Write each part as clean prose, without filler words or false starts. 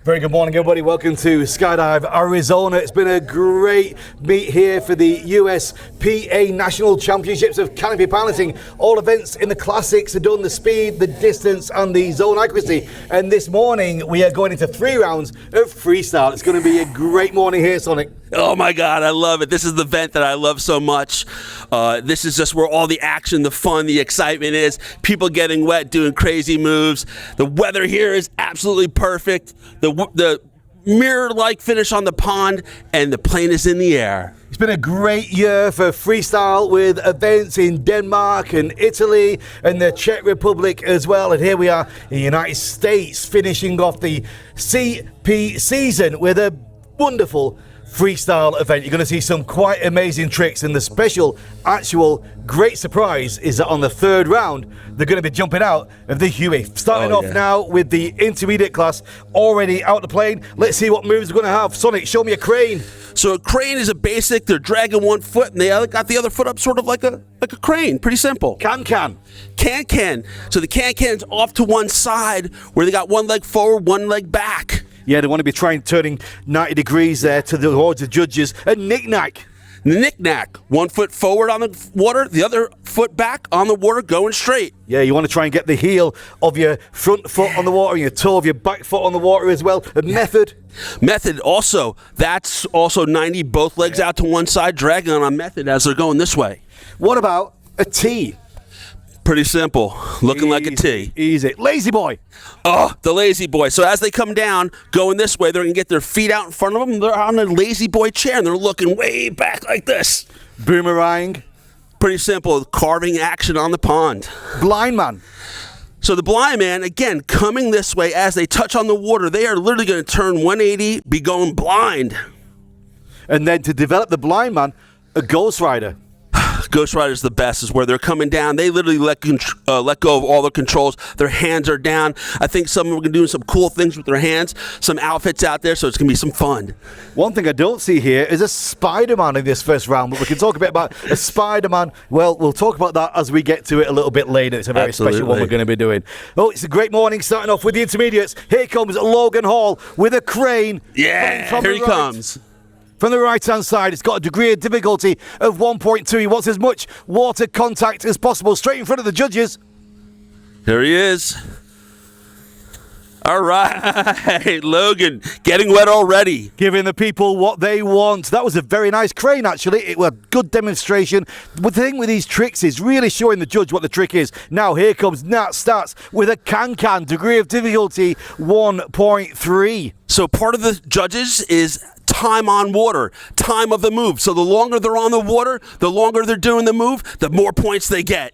Very good morning, everybody. Welcome to Skydive Arizona. It's been a great meet here for the USPA National Championships of Canopy Piloting. All events in the classics are done, the speed, the distance, and the zone accuracy. And this morning, we are going into 3 rounds of freestyle. It's going to be a great morning here, Sonic. Oh my God, I love it. This is the event that I love so much. This is just where all the action, the fun, the excitement is. People getting wet, doing crazy moves. The weather here is absolutely perfect. The mirror-like finish on the pond, and the plane is in the air. It's been a great year for freestyle with events in Denmark and Italy and the Czech Republic as well. And here we are in the United States finishing off the CP season with a wonderful freestyle event. You're going to see some quite amazing tricks, and the special, actual great surprise is that on the 3rd round, they're going to be jumping out of the Huey. Starting off now with the intermediate class already out the plane. Let's see what moves we're going to have. Sonic, show me a crane. So a crane is a basic. They're dragging one foot, and they got the other foot up sort of like a crane. Pretty simple. Can. So the can-can's off to one side where they got one leg forward, one leg back. Yeah, they want to be turning 90 degrees there towards the judges. A knick-knack. The knick-knack. 1 foot forward on the water, the other foot back on the water, going straight. Yeah, you want to try and get the heel of your front foot on the water and your toe of your back foot on the water as well. A method. Method also. That's also 90, both legs out to one side, dragging on a method as they're going this way. What about a T? Pretty simple. Looking like a T. Easy. Lazy boy. Oh, the lazy boy. So as they come down, going this way, they're going to get their feet out in front of them. They're on a lazy boy chair, and they're looking way back like this. Boomerang. Pretty simple. Carving action on the pond. Blind man. So the blind man, again, coming this way, as they touch on the water, they are literally going to turn 180, be going blind. And then to develop the blind man, a ghost rider. Ghost Rider's the best, is where they're coming down. They literally let go of all their controls. Their hands are down. I think some of them are doing some cool things with their hands, some outfits out there, so it's going to be some fun. One thing I don't see here is a Spider-Man in this first round, but we can talk a bit about a Spider-Man. Well, we'll talk about that as we get to it a little bit later. It's a very special one we're going to be doing. Oh, it's a great morning starting off with the intermediates. Here comes Logan Hall with a crane. Yeah, here he comes. From the right-hand side, it's got a degree of difficulty of 1.2. He wants as much water contact as possible, straight in front of the judges. Here he is. All right, Logan, getting wet already. Giving the people what they want. That was a very nice crane, actually. It was a good demonstration. The thing with these tricks is really showing the judge what the trick is. Now, here comes Nat Stats with a can-can, degree of difficulty 1.3. So part of the judges is time on water, time of the move. So the longer they're on the water, the longer they're doing the move, the more points they get.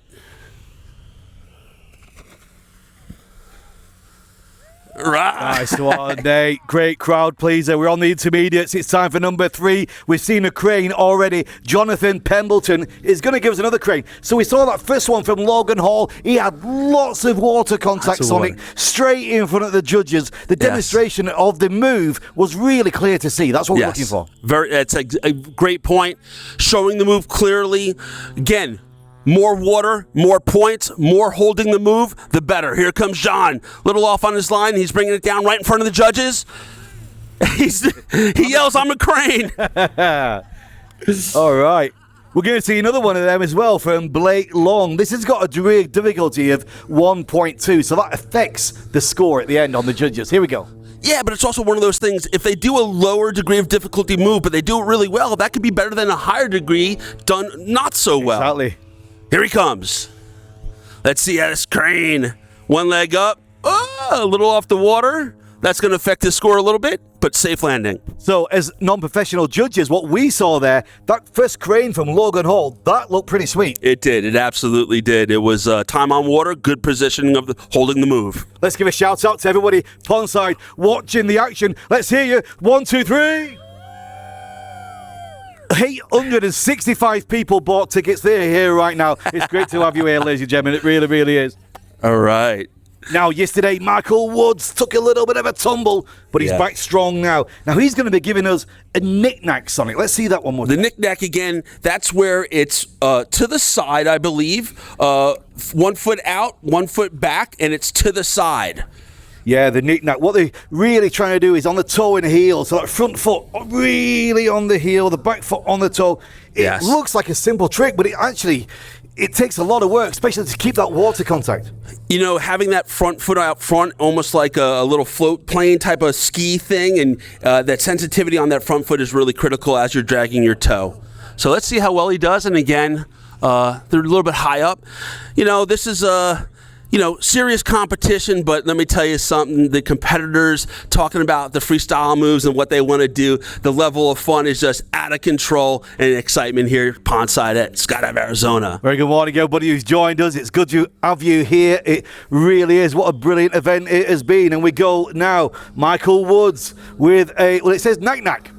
Right. Nice one, Nate. Great crowd pleaser. We're on the intermediates. It's time for number 3. We've seen a crane already. Jonathan Pembleton is going to give us another crane. So we saw that first one from Logan Hall. He had lots of water contact, Sonic, straight in front of the judges. The demonstration of the move was really clear to see. That's what we're looking for. It's a great point. Showing the move clearly. Again, more water, more points, more holding the move, the better. Here comes John. Little off on his line. He's bringing it down right in front of the judges. He yells, "I'm a crane." All right. We're going to see another one of them as well from Blake Long. This has got a degree of difficulty of 1.2, so that affects the score at the end on the judges. Here we go. Yeah, but it's also one of those things, if they do a lower degree of difficulty move, but they do it really well, that could be better than a higher degree done not so well. Exactly. Here he comes. Let's see this crane. One leg up. Oh, a little off the water. That's going to affect his score a little bit, but safe landing. So as non-professional judges, what we saw there, that first crane from Logan Hall, that looked pretty sweet. It did. It absolutely did. It was time on water, good positioning of holding the move. Let's give a shout out to everybody pondside watching the action. Let's hear you. 1, 2, 3. 865 people bought tickets. They're here right now. It's great to have you here, ladies and gentlemen. It really, really is. All right. Now, yesterday, Michael Woods took a little bit of a tumble, but he's back strong now. Now, he's going to be giving us a knick-knack, Sonic. Let's see that one more time. The knick-knack, again, that's where it's to the side, I believe. 1 foot out, 1 foot back, and it's to the side. Yeah, the knick-knack. What they're really trying to do is on the toe and heel. So that front foot really on the heel, the back foot on the toe. It looks like a simple trick, but it takes a lot of work, especially to keep that water contact. You know, having that front foot out front, almost like a little float plane type of ski thing, and that sensitivity on that front foot is really critical as you're dragging your toe. So let's see how well he does. And again, they're a little bit high up. You know, this is serious competition, but let me tell you something. The competitors talking about the freestyle moves and what they want to do, the level of fun is just out of control and excitement here pondside at Skydive, Arizona. Very good morning, everybody who's joined us. It's good to have you here. It really is. What a brilliant event it has been. And we go now, Michael Woods with it says knack-knack.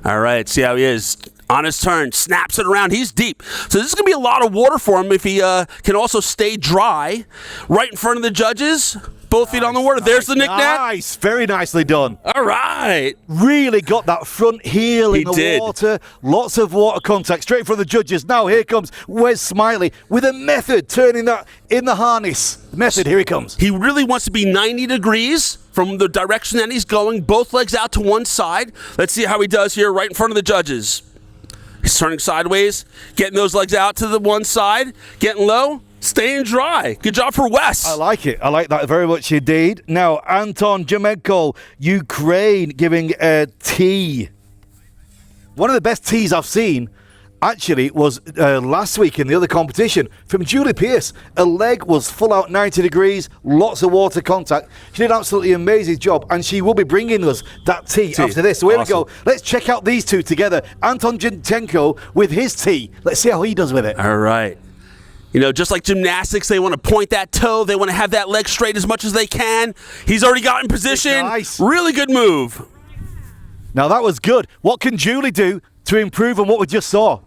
All right, see how he is. On his turn, snaps it around. He's deep. So this is going to be a lot of water for him if he can also stay dry. Right in front of the judges. Both feet on the water. There's the knick-knack. Nice. Very nicely done. All right. Really got that front heel in the water. Lots of water contact. Straight for the judges. Now here comes Wes Smiley with a method, turning that in the harness. Method, here he comes. He really wants to be 90 degrees from the direction that he's going. Both legs out to one side. Let's see how he does here right in front of the judges. He's turning sideways, getting those legs out to the one side, getting low, staying dry. Good job for Wes. I like it. I like that very much indeed. Now, Anton Jemenko, Ukraine, giving a T. One of the best Ts I've seen, actually, was last week in the other competition from Julie Pierce. Her leg was full out 90 degrees, lots of water contact. She did an absolutely amazing job, and she will be bringing us that T after this. So here we go. Let's check out these two together. Anton Jemenko with his T. Let's see how he does with it. All right. You know, just like gymnastics, they want to point that toe. They want to have that leg straight as much as they can. He's already got in position. Nice. Really good move. Now, that was good. What can Julie do to improve on what we just saw?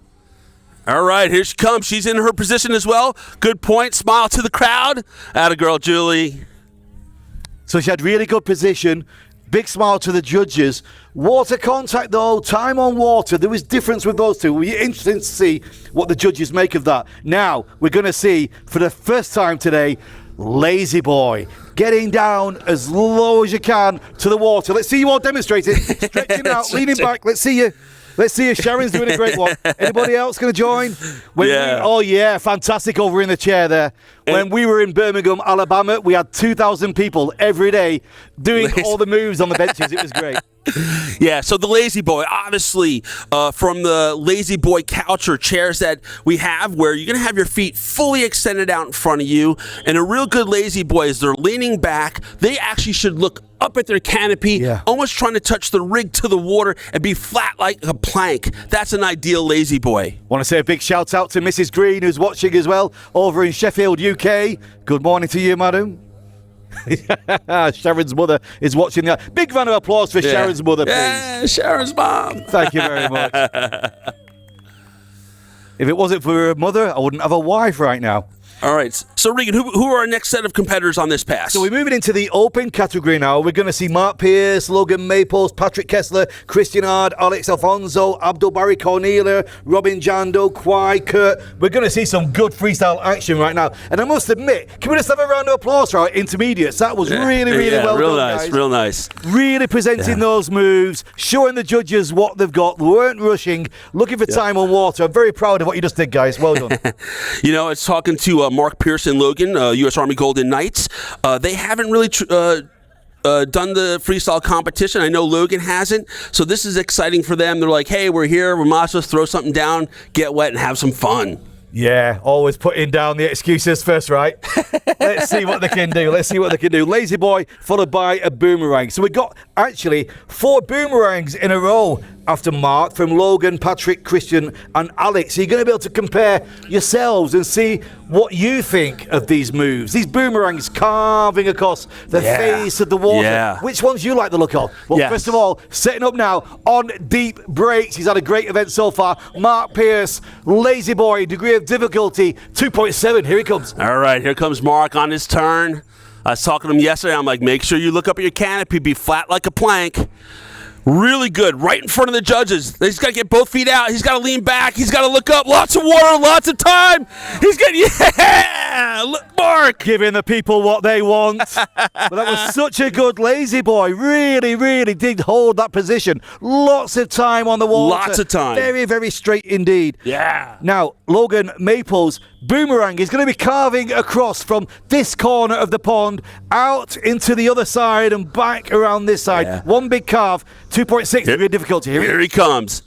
All right, here she comes. She's in her position as well. Good point. Smile to the crowd. Atta girl, Julie. So she had really good position. Big smile to the judges. Water contact, though. Time on water. There was difference with those two. It'll be interesting to see what the judges make of that. Now, we're going to see, for the first time today, Lazy Boy getting down as low as you can to the water. Let's see you all demonstrating. Stretching out, leaning back. Let's see you. Let's see if Sharon's doing a great one. Anybody else going to join? Yeah, fantastic over in the chair there. When we were in Birmingham, Alabama, we had 2,000 people every day doing all the moves on the benches. It was great. Yeah, so the Lazy Boy, obviously, from the Lazy Boy couch or chairs that we have, where you're going to have your feet fully extended out in front of you. And a real good Lazy Boy is they're leaning back. They actually should look up at their canopy, almost trying to touch the rig to the water and be flat like a plank. That's an ideal Lazy Boy. Want to say a big shout out to Mrs. Green, who's watching as well over in Sheffield, UK. Good morning to you, madam. Sharon's mother is watching that. Big round of applause for Sharon's mother, please. Yeah, Sharon's mom. Thank you very much. If it wasn't for her mother, I wouldn't have a wife right now. All right. So, Regan, who are our next set of competitors on this pass? So we're moving into the open category now. We're going to see Mark Pierce, Logan Maples, Patrick Kessler, Christian Ard, Alex Alfonso, Abdul Barry Cornelia, Robin Jando, Kwai, Kurt. We're going to see some good freestyle action right now. And I must admit, can we just have a round of applause for our intermediates? That was really well real done, nice, guys. Real nice. Really presenting those moves, showing the judges what they've got. We weren't rushing, looking for time on water. I'm very proud of what you just did, guys. Well done. You know, it's talking to Mark Pierce and Logan, U.S. Army Golden Knights. They haven't really done the freestyle competition. I know Logan hasn't, so this is exciting for them. They're like, hey, we're here. We might as well throw something down, get wet, and have some fun. Yeah, always putting down the excuses first, right? Let's see what they can do. Lazy Boy followed by a boomerang. So we got actually 4 boomerangs in a row after Mark from Logan, Patrick, Christian and Alex. So you're going to be able to compare yourselves and see what you think of these moves. These boomerangs carving across the face of the water. Yeah. Which ones you like the look of? Well, first of all, setting up now on deep breaks. He's had a great event so far. Mark Pierce, Lazy Boy, degree of difficulty 2.7. Here he comes. All right, here comes Mark on his turn. I was talking to him yesterday. I'm like, make sure you look up at your canopy, be flat like a plank. Really good. Right in front of the judges. He's got to get both feet out. He's got to lean back. He's got to look up. Lots of water. Lots of time. He's getting, yeah! Look, Mark. Giving the people what they want. But that was such a good lazy boy. Really, really did hold that position. Lots of time on the water. Lots of time. Very, very straight indeed. Yeah. Now, Logan Maples' boomerang is going to be carving across from this corner of the pond out into the other side and back around this side. Yeah. One big carve, 2.6 degree difficulty. Here he comes.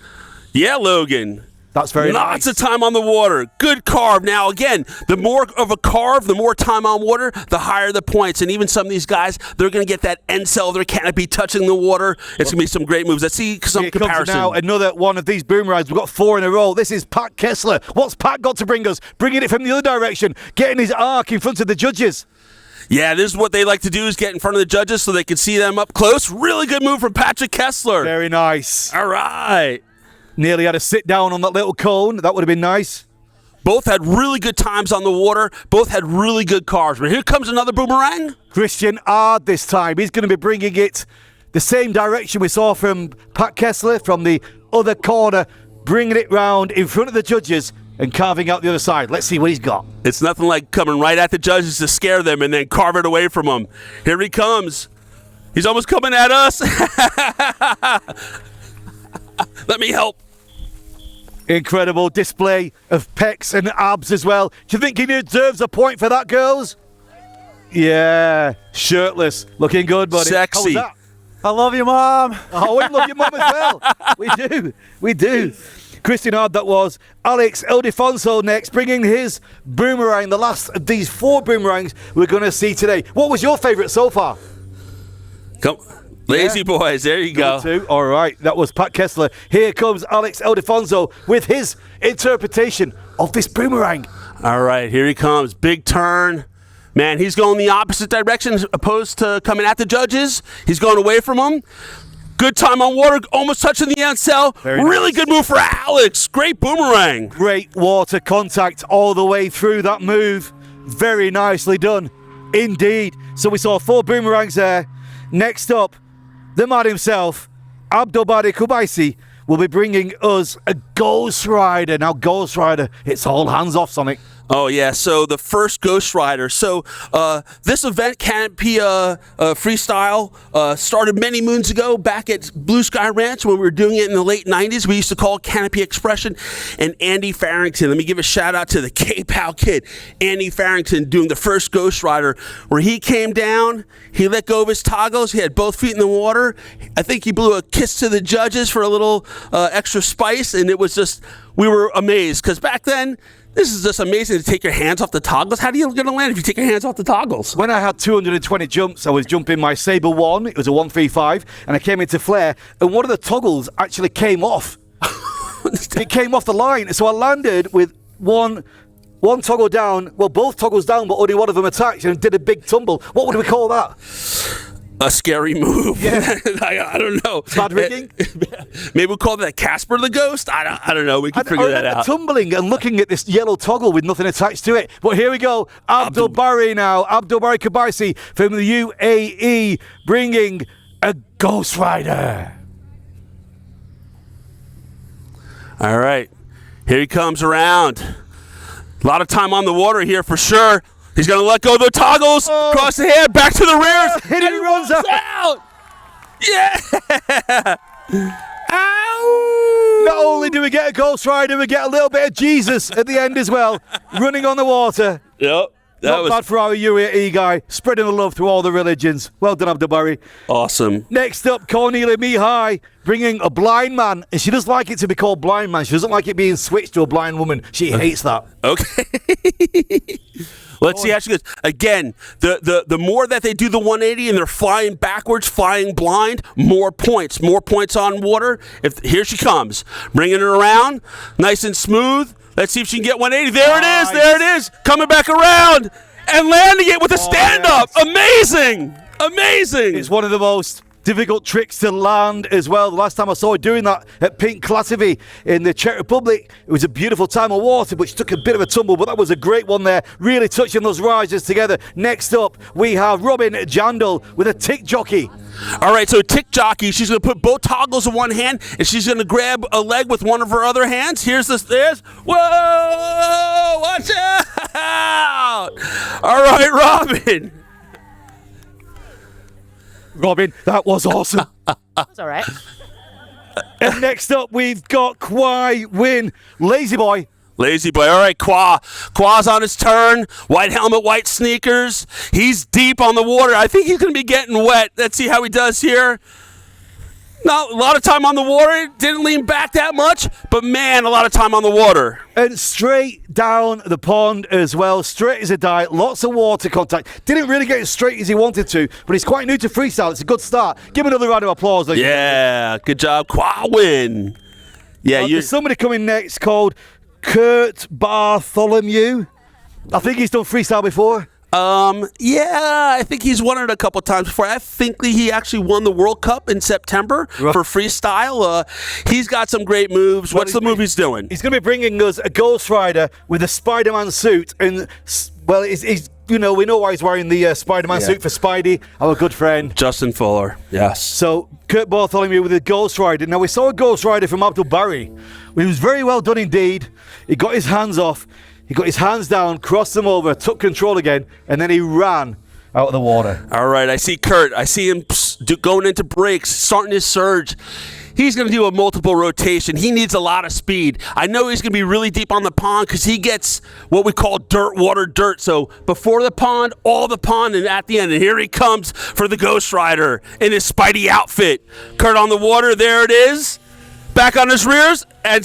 Yeah, Logan. That's very Lots nice. of time on the water. Good carve. Now, again, the more of a carve, the more time on water, the higher the points. And even some of these guys, they're going to get that end cell of their canopy touching the water. It's going to be some great moves. Let's see some Here comparison. comes now another one of these boomerangs. We've got 4 in a row. This is Pat Kessler. What's Pat got to bring us? Bringing it from the other direction, getting his arc in front of the judges. Yeah, this is what they like to do, is get in front of the judges so they can see them up close. Really good move from Patrick Kessler. Very nice. All right. Nearly had to sit down on that little cone. That would have been nice. Both had really good times on the water. Both had really good carves. But here comes another boomerang. Christian Ard this time. He's going to be bringing it the same direction we saw from Pat Kessler from the other corner, bringing it round in front of the judges and carving out the other side. Let's see what he's got. It's nothing like coming right at the judges to scare them and then carve it away from them. Here he comes. He's almost coming at us. Let me help. Incredible display of pecs and abs as well. Do you think he deserves a point for that, girls? Yeah, shirtless, looking good, buddy. Sexy. How was that? I love you, Mom. Oh, we love your mum as well. We do. Christian Ard, that was. Alex Ildefonso next, bringing his boomerang, the last of these 4 boomerangs we're going to see today. What was your favourite so far? Come, lazy boys. There you go. Number 2. All right, that was Pat Kessler. Here comes Alex Ildefonso with his interpretation of this boomerang. All right, here he comes. Big turn. Man, he's going the opposite direction as opposed to coming at the judges. He's going away from them. Good time on water, almost touching the end cell. Really good move for Alex. Great boomerang. Great water contact all the way through that move. Very nicely done indeed. So we saw 4 boomerangs there. Next up, the man himself, Abdulbari Kubaisi, will be bringing us a Ghost Rider. Now, Ghost Rider, it's all hands off, Sonic. Oh, yeah. So the first Ghost Rider. So this event, Canopy Freestyle, started many moons ago back at Blue Sky Ranch when we were doing it in the late 90s. We used to call it Canopy Expression. And Andy Farrington, let me give a shout out to the K-Pow kid, Andy Farrington, doing the first Ghost Rider, where he came down, he let go of his toggles, he had both feet in the water. I think he blew a kiss to the judges for a little extra spice, and it was just, we were amazed, because back then, this is just amazing to take your hands off the toggles. How do you going to land if you take your hands off the toggles? When I had 220 jumps, I was jumping my Sabre 1. It was a 135, and I came into flare, and one of the toggles actually came off. It came off the line, so I landed with one toggle down, well, both toggles down, but only one of them attached, and did a big tumble. What would we call that? A scary move. Yeah. I don't know. Bad rigging? Maybe we'll call that Casper the Ghost? I don't know. We can figure that out. Tumbling and looking at this yellow toggle with nothing attached to it. But here we go. Abdulbari now. Abdulbari Kubaisi from the UAE bringing a Ghost Rider. All right. Here he comes around. A lot of time on the water here for sure. He's going to let go of the toggles. Cross the head. Back to the rears. And he runs out. Yeah. Ow. Not only do we get a Ghost Rider, we get a little bit of Jesus at the end as well. Running on the water. Yep. Not bad for our UAE guy. Spreading the love through all the religions. Well done, Abdulbari. Awesome. Next up, Cornelia Mihai bringing a blind man. And she doesn't like it to be called blind man. She doesn't like it being switched to a blind woman. She hates that. Okay. Let's see how she goes. Again, the more that they do the 180 and they're flying backwards, flying blind, more points. More points on water. Here she comes. Bringing it around. Nice and smooth. Let's see if she can get 180. There it is. There it is. Coming back around and landing it with a stand-up. Yes. Amazing. Amazing. It's one of the most difficult tricks to land as well. The last time I saw her doing that at Pink Klatovy in the Czech Republic, it was a beautiful time of water, but she took a bit of a tumble, but that was a great one there, really touching those risers together. Next up, we have Robin Jandal with a tick jockey. All right, so tick jockey, she's going to put both toggles in one hand, and she's going to grab a leg with one of her other hands. Here's the stairs. Whoa! Watch out! All right, Robin. Robin, that was awesome. That's all right. And next up, we've got Kwai Win, Lazy Boy. Lazy boy. All right, Qua. Qua's on his turn. White helmet, white sneakers. He's deep on the water. I think he's going to be getting wet. Let's see how he does here. Not a lot of time on the water. Didn't lean back that much, but man, a lot of time on the water. And straight down the pond as well, straight as a die, lots of water contact. Didn't really get as straight as he wanted to, but he's quite new to freestyle. It's a good start. Give him another round of applause. Yeah, good job, Qua Win. Yeah, There's somebody coming next called Kurt Bartholomew. I think he's done freestyle before. Yeah, I think he's won it a couple times before. I think he actually won the World Cup in September for freestyle. He's got some great moves. What's the move he's doing? He's going to be bringing us a Ghost Rider with a Spider-Man suit. And, well, he's we know why he's wearing the Spider-Man suit for Spidey, our good friend. Justin Fuller, yes. So, Kurt Bartholomew with a Ghost Rider. Now, we saw a Ghost Rider from Abdul Barry. It was very well done indeed. He got his hands off. He got his hands down, crossed them over, took control again, and then he ran out of the water. All right, I see Kurt. I see him going into breaks, starting his surge. He's going to do a multiple rotation. He needs a lot of speed. I know he's going to be really deep on the pond because he gets what we call dirt, water, dirt. So before the pond, all the pond, and at the end. And here he comes for the Ghost Rider in his Spidey outfit. Kurt on the water. There it is. Back on his rears, and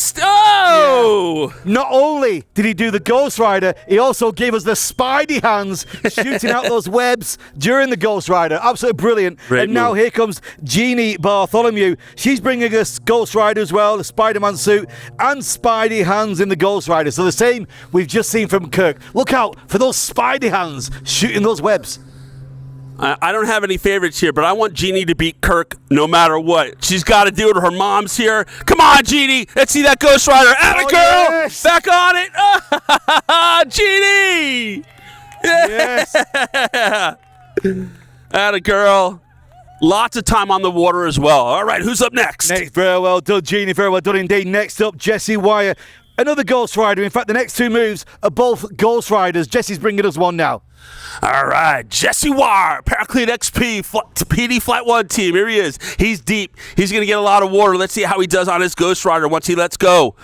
Not only did he do the Ghost Rider, he also gave us the Spidey hands, shooting out those webs during the Ghost Rider. Absolutely brilliant. Great Now move. here comes Jeannie Bartholomew. She's bringing us Ghost Rider as well, the Spider-Man suit, and Spidey hands in the Ghost Rider. So the same we've just seen from Kirk. Look out for those Spidey hands shooting those webs. I don't have any favorites here, but I want Jeannie to beat Kirk no matter what. She's got to do it. Her mom's here. Come on, Jeannie. Let's see that Ghost Rider. Atta girl. Yes. Back on it. Jeannie. Yes. Atta girl. Lots of time on the water as well. All right, who's up next? Next, very well done, Jeannie. Very well done indeed. Next up, Jesse Wire. Another Ghost Rider. In fact, the next two moves are both Ghost Riders. Jesse's bringing us one now. All right, Jesse Wire, Paraclete XP, PD Flight 1 team. Here he is. He's deep. He's going to get a lot of water. Let's see how he does on his Ghost Rider once he lets go.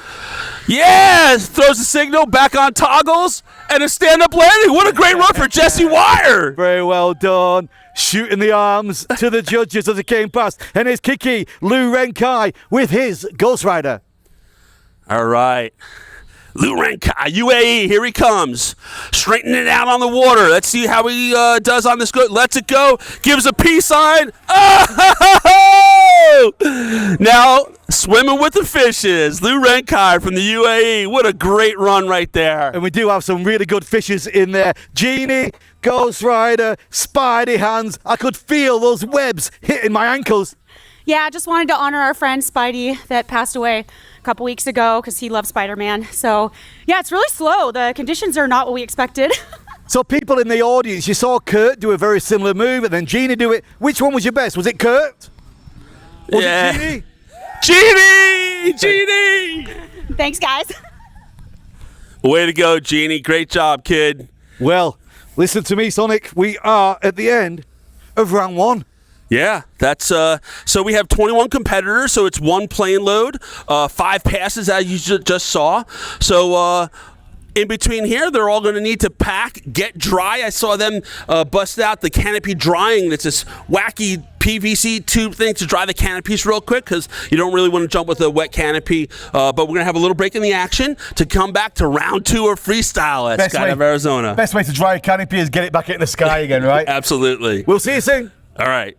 Yes! Throws the signal, back on toggles, and a stand-up landing. What a great run for Jesse Wire. Very well done. Shooting the arms to the judges as it came past. And here's Kiki Lou Renkai with his Ghost Rider. All right. Lou Renkai, UAE, here he comes. Straightening it out on the water. Let's see how he does on this. Lets it go. Gives a peace sign. Oh! Now, swimming with the fishes. Lou Renkai from the UAE. What a great run right there. And we do have some really good fishes in there. Genie, Ghost Rider, Spidey hands. I could feel those webs hitting my ankles. Yeah, I just wanted to honor our friend Spidey that passed away a couple weeks ago because he loved Spider-Man. So, yeah, it's really slow. The conditions are not what we expected. So people in the audience, you saw Kurt do a very similar move and then Genie do it. Which one was your best? Was it Kurt? Was it Genie? Genie! Thanks, guys. Way to go, Genie. Great job, kid. Well, listen to me, Sonic. We are at the end of round one. Yeah, that's so we have 21 competitors, so it's one plane load, 5 passes as you just saw. So in between here, they're all going to need to pack, get dry. I saw them bust out the Canopy drying. It's this wacky PVC tube thing to dry the canopies real quick because you don't really want to jump with a wet canopy. But we're going to have a little break in the action to come back to round 2 of Freestyle at Skydive Arizona. Best way to dry a canopy is get it back in the sky again, right? Absolutely. We'll see you soon. All right.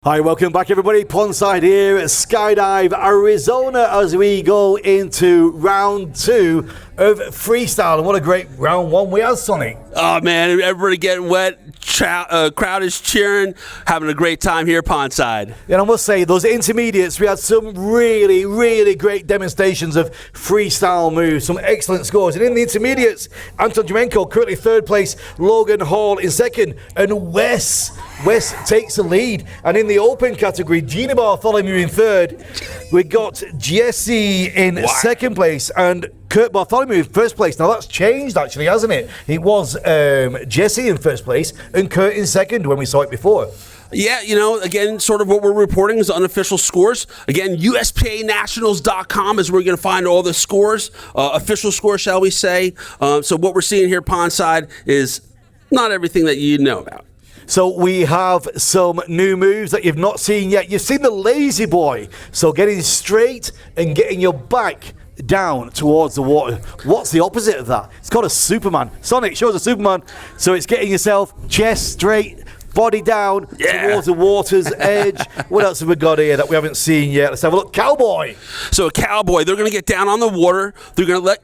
Hi, welcome back everybody. Pondside here at Skydive Arizona as we go into round 2 of Freestyle. And what a great round 1 we had, Sonic. Oh, man, everybody getting wet. Crowd is cheering, having a great time here pondside. And I must say, those intermediates, we had some really, really great demonstrations of freestyle moves, some excellent scores. And in the intermediates, Anton Jumenko currently third place, Logan Hall in second, and Wes takes the lead. And in the open category, Gina Bartholomew in third. We got Jesse in second place and Kurt Bartholomew in first place. Now that's changed actually, hasn't it? It was Jesse in first place and Kurt in second when we saw it before. Yeah, again, sort of what we're reporting is unofficial scores. Again, USPAnationals.com is where you're going to find all the scores, official scores, shall we say. So what we're seeing here pondside is not everything that you know about. So we have some new moves that you've not seen yet. You've seen the lazy boy. So getting straight and getting your back down towards the water. What's the opposite of that? It's called a Superman. Sonic shows a Superman. So it's getting yourself chest straight, body down towards the water's edge. What else have we got here that we haven't seen yet? Let's have a look. Cowboy. So a cowboy, they're going to get down on the water. They're going to let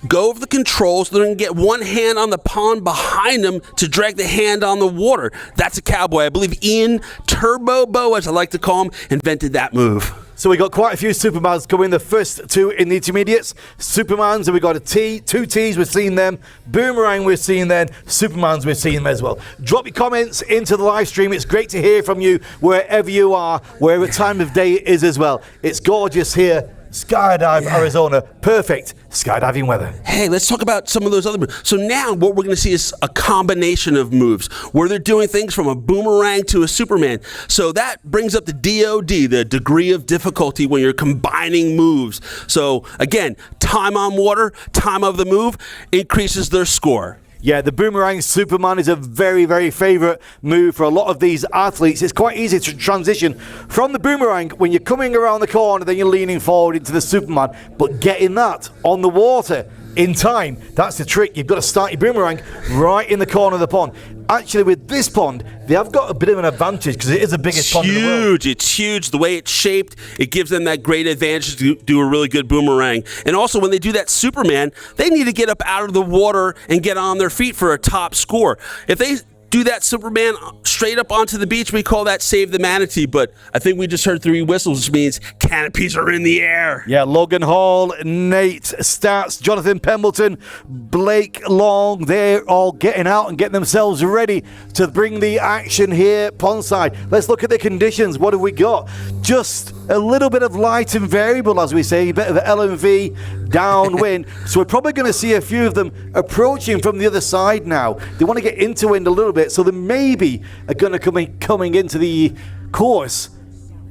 go of the controls. They're going to get one hand on the pond behind them to drag the hand on the water. That's a cowboy. I believe Ian Turbo Bo, as I like to call him, invented that move. So we got quite a few Supermans coming. The first two in the intermediates. Supermans, and we got a T, two T's, we've seen them. Boomerang, we've seen them. Supermans, we've seen them as well. Drop your comments into the live stream. It's great to hear from you wherever you are, wherever time of day it is as well. It's gorgeous here. Skydive, Arizona. Perfect skydiving weather. Hey, let's talk about some of those other moves. So now what we're going to see is a combination of moves where they're doing things from a boomerang to a Superman. So that brings up the DOD, the degree of difficulty when you're combining moves. So again, time on water, time of the move increases their score. Yeah, the boomerang Superman is a very, very favorite move for a lot of these athletes. It's quite easy to transition from the boomerang when you're coming around the corner, then you're leaning forward into the Superman. But getting that on the water in time, that's the trick. You've got to start your boomerang right in the corner of the pond. Actually, with this pond, they have got a bit of an advantage because it is the biggest pond in the world. It's huge. The way it's shaped, it gives them that great advantage to do a really good boomerang. And also, when they do that Superman, they need to get up out of the water and get on their feet for a top score. If they do that Superman straight up onto the beach, we call that save the manatee, but I think we just heard 3 whistles, which means canopies are in the air. Yeah, Logan Hall, Nate Stats, Jonathan Pembleton, Blake Long, they're all getting out and getting themselves ready to bring the action here pondside. Let's look at the conditions. What have we got? Just a little bit of light and variable, as we say, a bit of LMV downwind. So we're probably going to see a few of them approaching from the other side now. They want to get into wind a little bit, so they maybe are going to coming into the course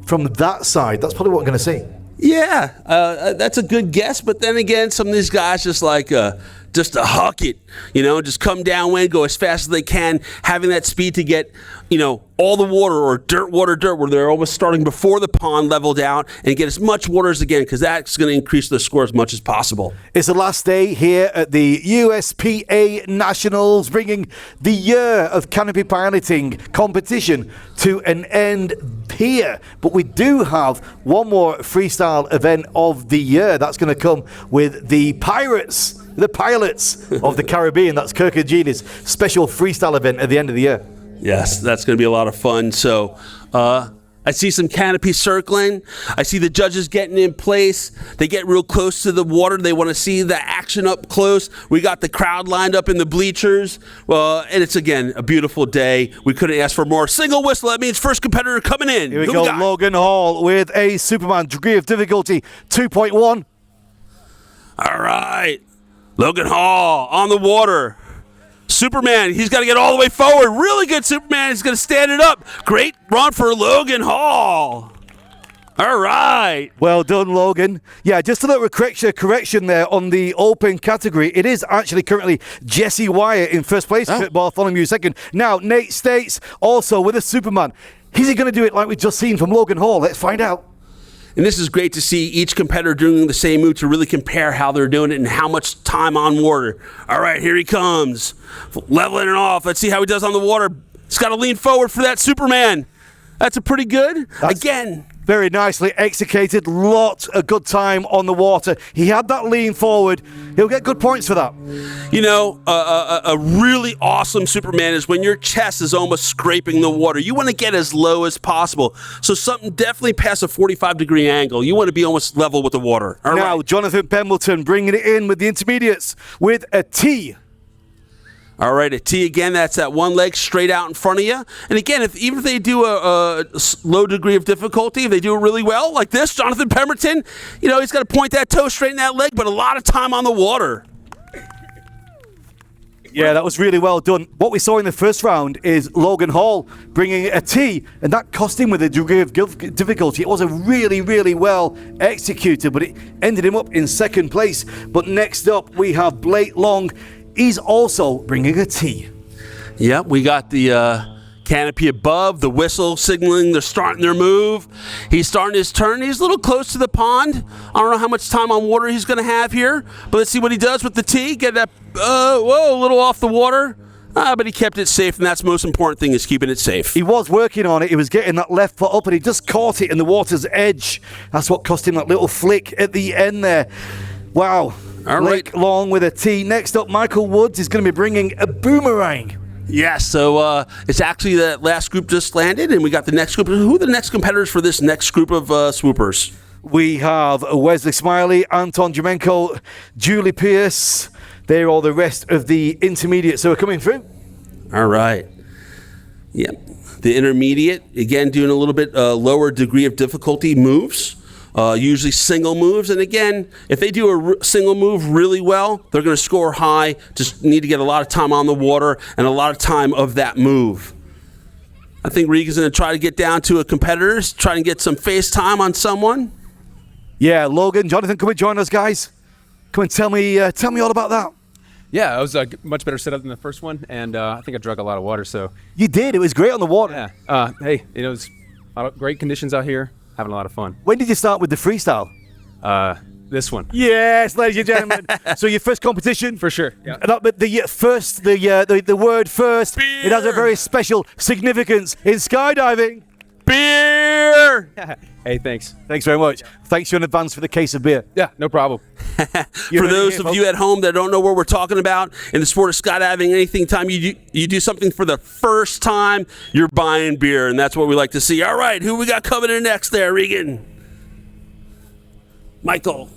from that side. That's probably what we're going to see. Yeah, that's a good guess. But then again, some of these guys just to huck it, just come downwind, go as fast as they can, having that speed to get, all the water or dirt, where they're almost starting before the pond leveled out and get as much water as again, because that's going to increase the score as much as possible. It's the last day here at the USPA Nationals, bringing the year of canopy piloting competition to an end here. But we do have one more freestyle event of the year. That's going to come with the pilots of the Caribbean. That's Kirk and Jean's special freestyle event at the end of the year. Yes, that's going to be a lot of fun. So I see some canopy circling. I see the judges getting in place. They get real close to the water. They want to see the action up close. We got the crowd lined up in the bleachers. And it's, again, a beautiful day. We couldn't ask for more. Single whistle. That means first competitor coming in. Here we go. Logan Hall with a Superman degree of difficulty 2.1. All right. Logan Hall on the water. Superman, he's got to get all the way forward. Really good Superman. He's going to stand it up. Great run for Logan Hall. All right. Well done, Logan. Yeah, just a little correction there on the open category. It is actually currently Jesse Wyatt in first place. Kurt Bartholomew second. Now, Nate States also with a Superman. Is he going to do it like we've just seen from Logan Hall? Let's find out. And this is great to see each competitor doing the same move to really compare how they're doing it and how much time on water. All right, here he comes. Leveling it off. Let's see how he does on the water. He's got to lean forward for that Superman. That's a pretty good. Again. Very nicely executed. Lot of good time on the water. He had that lean forward. He'll get good points for that. You know, a really awesome Superman is when your chest is almost scraping the water. You want to get as low as possible. So something definitely past a 45-degree angle. You want to be almost level with the water. All now, right. Jonathan Pembleton bringing it in with the intermediates with a T. All right, a T again, that's that one leg straight out in front of you. And again, even if they do a low degree of difficulty, if they do it really well, like this, Jonathan Pemberton, you know, he's got to point that toe straight in that leg, but a lot of time on the water. Yeah, that was really well done. What we saw in the first round is Logan Hall bringing a T, and that cost him with a degree of difficulty. It was a really, really well executed, but it ended him up in second place. But next up, we have Blake Long. He's also bringing a T. Yep, we got the canopy above, the whistle signaling they're starting their move. He's starting his turn. He's a little close to the pond. I don't know how much time on water he's going to have here, but let's see what he does with the T. Get that, a little off the water. But he kept it safe, and that's the most important thing, is keeping it safe. He was working on it. He was getting that left foot up, and he just caught it in the water's edge. That's what cost him that little flick at the end there. Wow. All Blake right. Long with a T. Next up, Michael Woods is going to be bringing a boomerang. Yes, so it's actually that last group just landed, and we got the next group. Who are the next competitors for this next group of swoopers? We have Wesley Smiley, Anton Jemenko, Julie Pierce. They're all the rest of the intermediates who are coming through. All right. Yep. The intermediate, again, doing a little bit lower degree of difficulty moves. Usually single moves, and again, if they do a single move really well, they're going to score high. Just need to get a lot of time on the water and a lot of time of that move. I think Regan's going to try to get down to a competitor, try and get some face time on someone. Yeah, Logan, Jonathan, come and join us, guys. Come and tell me all about that. Yeah, it was a much better setup than the first one, and I think I drank a lot of water. So You did. It was great on the water. yeah, hey, it was great conditions out here. Having a lot of fun. When did you start with the freestyle? This one. Yes, ladies and gentlemen. So your first competition? For sure. Yeah. But the word first, Beer. it has a very special significance in skydiving. Beer! Hey, thanks. Thanks very much. Thanks you in advance for the case of beer. Yeah, no problem. For those of you at home that don't know what we're talking about, in the sport of skydiving, anything time you do something for the first time, you're buying beer, and that's what we like to see. All right, who we got coming in next there, Regan? Michael.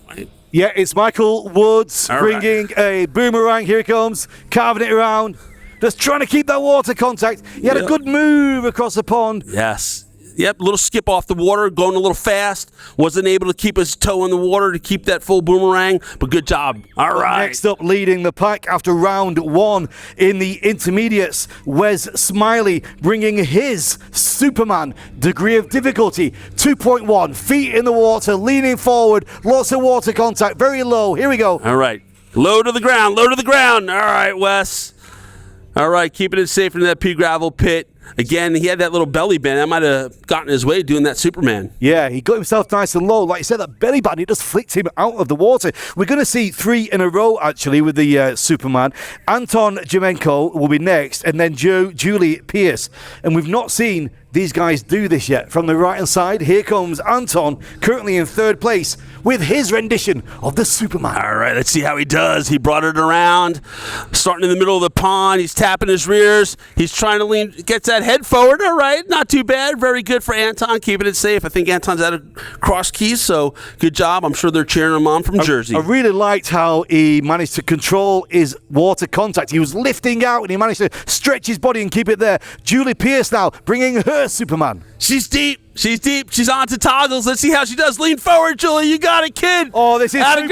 Yeah, it's Michael Woods All bringing a boomerang. Here he comes, carving it around. Just trying to keep that water contact. He had a good move across the pond. Yes. Yep, little skip off the water, going a little fast. Wasn't able to keep his toe in the water to keep that full boomerang, but good job. All right. Next up, leading the pack after round one in the intermediates, Wes Smiley bringing his Superman degree of difficulty, 2.1 feet in the water, leaning forward, lots of water contact, very low. Here we go. All right. Low to the ground, low to the ground. All right, Wes. All right, keeping it safe in that pea gravel pit. Again, he had that little belly band. That might have gotten his way doing that Superman. Yeah, he got himself nice and low. Like you said, that belly button, it just flicked him out of the water. We're going to see 3 in a row, actually, with the Superman. Anton Jemenko will be next, and then Julie Pierce. And we've not seen these guys do this yet. From the right-hand side, here comes Anton, currently in third place, with his rendition of the Superman. All right, let's see how he does. He brought it around, starting in the middle of the pond. He's tapping his rears. He's trying to lean, gets that head forward. All right, not too bad. Very good for Anton, keeping it safe. I think Anton's out of cross keys, so good job. I'm sure they're cheering him on from Jersey. I really liked how he managed to control his water contact. He was lifting out, and he managed to stretch his body and keep it there. Julie Pierce now bringing her Superman. She's deep. She's deep. She's on to toggles. Let's see how she does. Lean forward, Julie. You got it, kid. Oh, this is Atta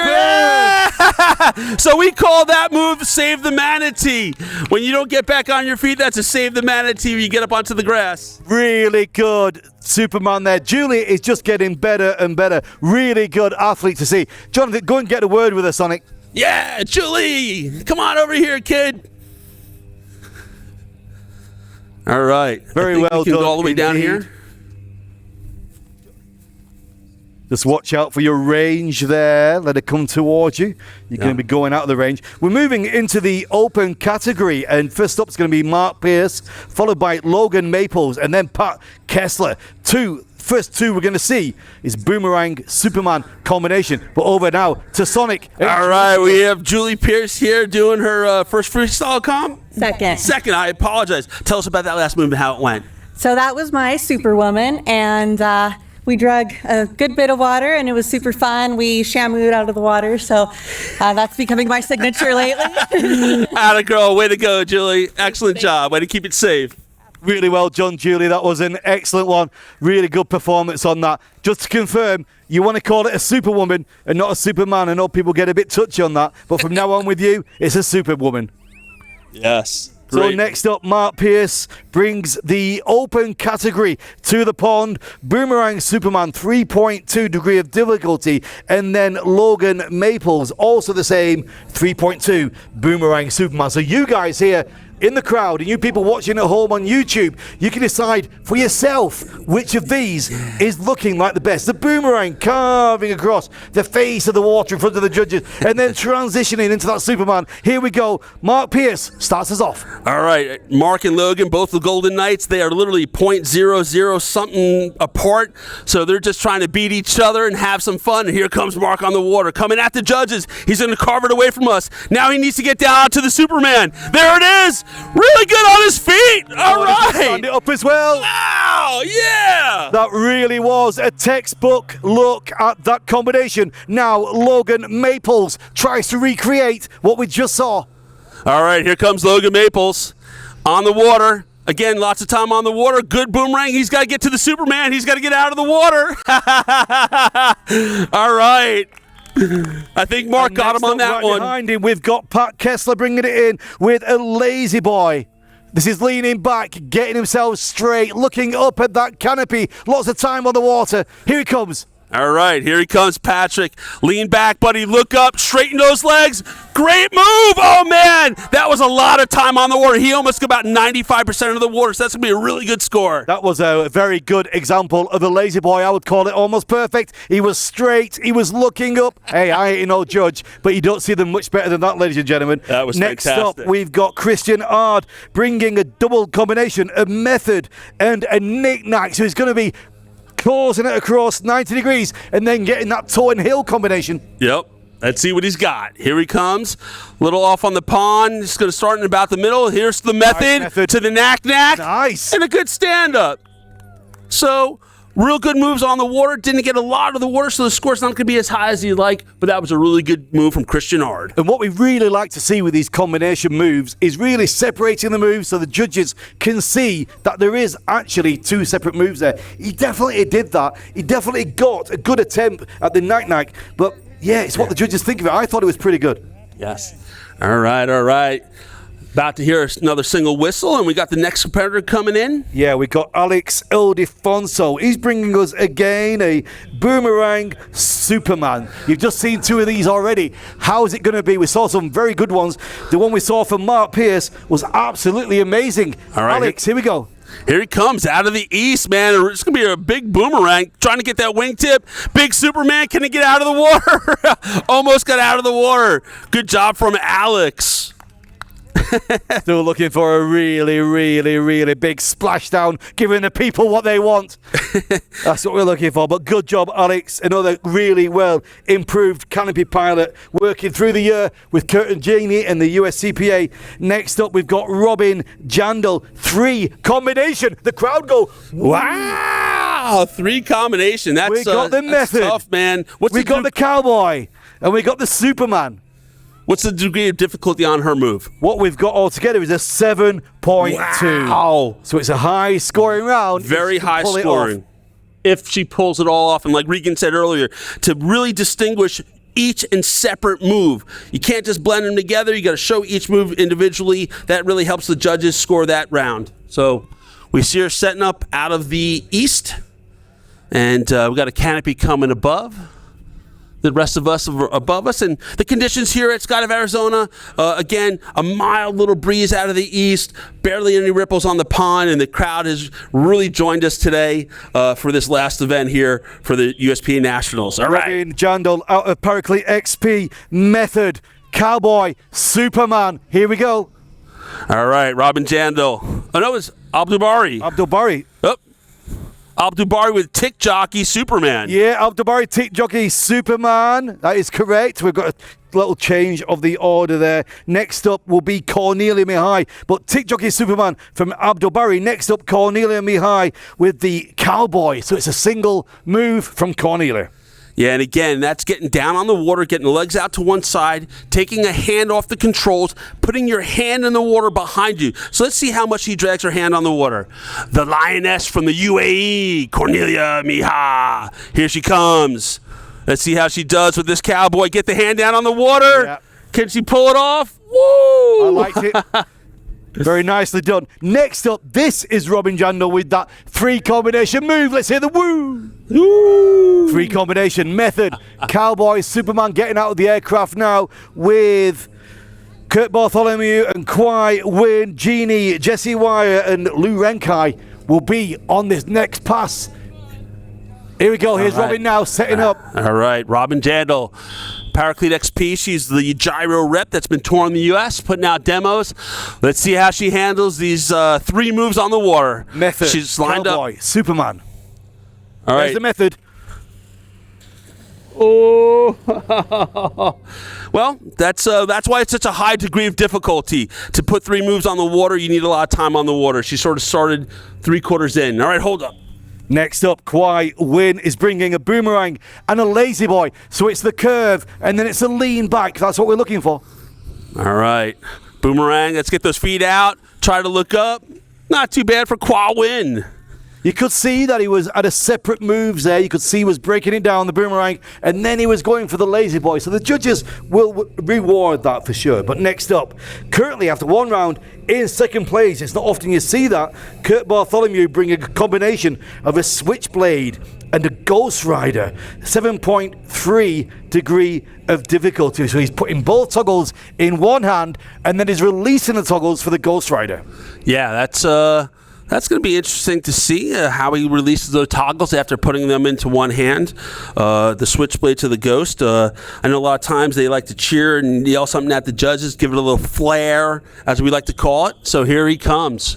superb. So we call that move save the manatee. When you don't get back on your feet, that's a save the manatee when you get up onto the grass. Really good Superman there. Julie is just getting better and better. Really good athlete to see. Jonathan, go and get a word with us on it. Yeah, Julie. Come on over here, kid. All right. Very I think well we can done go all the way down indeed. here. Just watch out for your range there. Let it come towards you. You're going to be going out of the range. We're moving into the open category. And first up is going to be Mark Pierce, followed by Logan Maples, and then Pat Kessler. First two we're going to see is Boomerang Superman combination. But over now to Sonic. All right, we have Julie Pierce here doing her first freestyle comp. Second, I apologize. Tell us about that last move and how it went. So that was my Superwoman, and we drug a good bit of water, and it was super fun. We shamooed out of the water, so that's becoming my signature lately. Atta girl, way to go, Julie. Excellent job. Way to keep it safe. Really well done, Julie. That was an excellent one. Really good performance on that. Just to confirm, you want to call it a Superwoman and not a Superman. I know people get a bit touchy on that, but from now on with you, it's a Superwoman. Yes. So Great. next up, Mark Pierce brings the open category to the pond. Boomerang Superman, 3.2 degree of difficulty. And then Logan Maples, also the same, 3.2 Boomerang Superman. So you guys here in the crowd and you people watching at home on YouTube, you can decide for yourself which of these is looking like the best. The boomerang carving across the face of the water in front of the judges and then transitioning into that Superman. Here we go. Mark Pierce starts us off. All right, Mark and Logan, both the Golden Knights, they are literally .00 something apart, so they're just trying to beat each other and have some fun. And here comes Mark on the water, coming at the judges. He's going to carve it away from us. Now he needs to get down to the Superman. There it is. Really good on his feet. All right. Stand it up as well. Wow, yeah. That really was a textbook look at that combination. Now Logan Maples tries to recreate what we just saw. All right, here comes Logan Maples on the water. Again, lots of time on the water. Good boomerang. He's got to get to the Superman. He's got to get out of the water. All right. I think Mark got him on that right one. Behind him, we've got Pat Kessler bringing it in with a lazy boy. This is leaning back, getting himself straight, looking up at that canopy. Lots of time on the water. Here he comes. All right, here he comes, Patrick. Lean back, buddy. Look up, straighten those legs. Great move. Oh, man. That was a lot of time on the water. He almost got about 95% of the water, so that's going to be a really good score. That was a very good example of a lazy boy. I would call it almost perfect. He was straight. He was looking up. Hey, I ain't no judge, but you don't see them much better than that, ladies and gentlemen. That was Next fantastic. up, we've got Christian Ard bringing a double combination, a method and a knick-knack. So he's going to be causing it across 90 degrees and then getting that toe and heel combination. Yep. Let's see what he's got. Here he comes. Little off on the pond. Just going to start in about the middle. Here's the method. To the knack-knack. Nice. And a good stand-up. So, real good moves on the water. Didn't get a lot of the water, so the score's not going to be as high as you'd like, but that was a really good move from Christian Ard. And what we really like to see with these combination moves is really separating the moves so the judges can see that there is actually two separate moves there. He definitely did that. He definitely got a good attempt at the knack-knack, but yeah, it's what the judges think of it. I thought it was pretty good. Yes. All right. About to hear another single whistle, and we got the next competitor coming in. Yeah, we got Alex Ildefonso. He's bringing us again a Boomerang Superman. You've just seen two of these already. How is it going to be? We saw some very good ones. The one we saw from Mark Pierce was absolutely amazing. All right, Alex, here we go. Here he comes out of the east, man. It's going to be a big boomerang trying to get that wingtip. Big Superman, can he get out of the water? Almost got out of the water. Good job from Alex. Still looking for a really, really, really big splashdown, giving the people what they want. That's what we're looking for. But good job, Alex. Another really well improved Canopy pilot working through the year with Curtin Genie and the USCPA. Next up, we've got Robin Jandal. 3 combination. The crowd go, wow! 3 combination. That's we got the that's method. tough, man. We got the cowboy, and we got the Superman. What's the degree of difficulty on her move? What we've got altogether is a 7.2. Wow. So it's a high scoring round. Very high scoring. If she pulls it all off, and like Regan said earlier, to really distinguish each and separate move. You can't just blend them together. You got to show each move individually. That really helps the judges score that round. So we see her setting up out of the east, and we got a canopy coming above. the rest of us above us. And the conditions here at Skydive Arizona, again, a mild little breeze out of the east, barely any ripples on the pond, and the crowd has really joined us today for this last event here for the USPA Nationals. All right. Robin Jandal out of Paraclete XP, Method, Cowboy, Superman. Here we go. All right, Robin Jandal. Oh, no, it's Abdulbari. Oh. Abdulbari with Tick Jockey Superman. Yeah, Abdulbari Tick Jockey Superman. That is correct. We've got a little change of the order there. Next up will be Cornelia Mihai. But Tick Jockey Superman from Abdulbari. Next up, Cornelia Mihai with the Cowboy. So it's a single move from Cornelia. Yeah, and again, that's getting down on the water, getting the legs out to one side, taking a hand off the controls, putting your hand in the water behind you. So let's see how much she drags her hand on the water. The lioness from the UAE, Cornelia Mihai. Here she comes. Let's see how she does with this Cowboy. Get the hand down on the water. Yeah. Can she pull it off? Woo! I liked it. Very nicely done. Next up, this is Robin Jandal with that 3 combination move. Let's hear the woo. Woo! 3 combination Method, Cowboy, Superman getting out of the aircraft now with Kurt Bartholomew and Kwai Wynn, Jeannie, Jesse Wire and Lou Renkai will be on this next pass. Here we go. Here's Robin now setting up. All right, Robin Jandal. Paraclete XP, she's the gyro rep that's been touring the U.S., putting out demos. Let's see how she handles these 3 moves on the water. Method, she's lined Cowboy, up. Superman. All right. There's the Method. Oh, well, that's why it's such a high degree of difficulty. To put 3 moves on the water, you need a lot of time on the water. She sort of started 3/4 in. All right, hold up. Next up, Kwai Wynn is bringing a boomerang and a lazy boy. So it's the curve and then it's a lean back. That's what we're looking for. All right, boomerang. Let's get those feet out. Try to look up. Not too bad for Kwai Wynn. You could see that he was at a separate moves there. You could see he was breaking it down, the boomerang, and then he was going for the lazy boy. So the judges will reward that for sure. But next up, currently after 1 round, in second place, it's not often you see that, Kurt Bartholomew bringing a combination of a switchblade and a Ghost Rider, 7.3 degree of difficulty. So he's putting both toggles in one hand and then he's releasing the toggles for the Ghost Rider. Yeah, that's going to be interesting to see how he releases those toggles after putting them into one hand. The switchblade to the Ghost. I know a lot of times they like to cheer and yell something at the judges, give it a little flair, as we like to call it. So here he comes.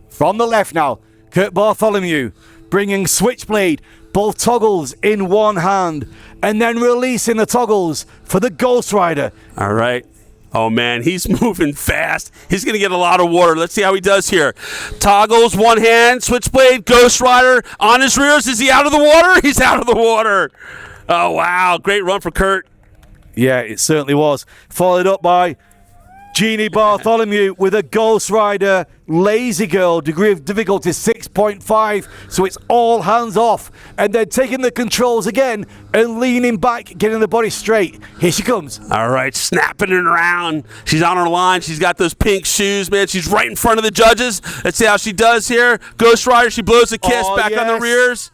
From the left now, Kurt Bartholomew bringing switchblade, both toggles in one hand, and then releasing the toggles for the Ghost Rider. All right. Oh, man, he's moving fast. He's going to get a lot of water. Let's see how he does here. Toggles, one hand, switchblade, Ghost Rider on his rears. Is he out of the water? He's out of the water. Oh, wow. Great run for Kurt. Yeah, it certainly was. Followed up by Jeannie Bartholomew with a Ghost Rider Lazy Girl, degree of difficulty 6.5, so it's all hands off. And then taking the controls again and leaning back, getting the body straight. Here she comes. All right, snapping it around. She's on her line. She's got those pink shoes, man. She's right in front of the judges. Let's see how she does here. Ghost Rider, she blows a kiss back on the rears.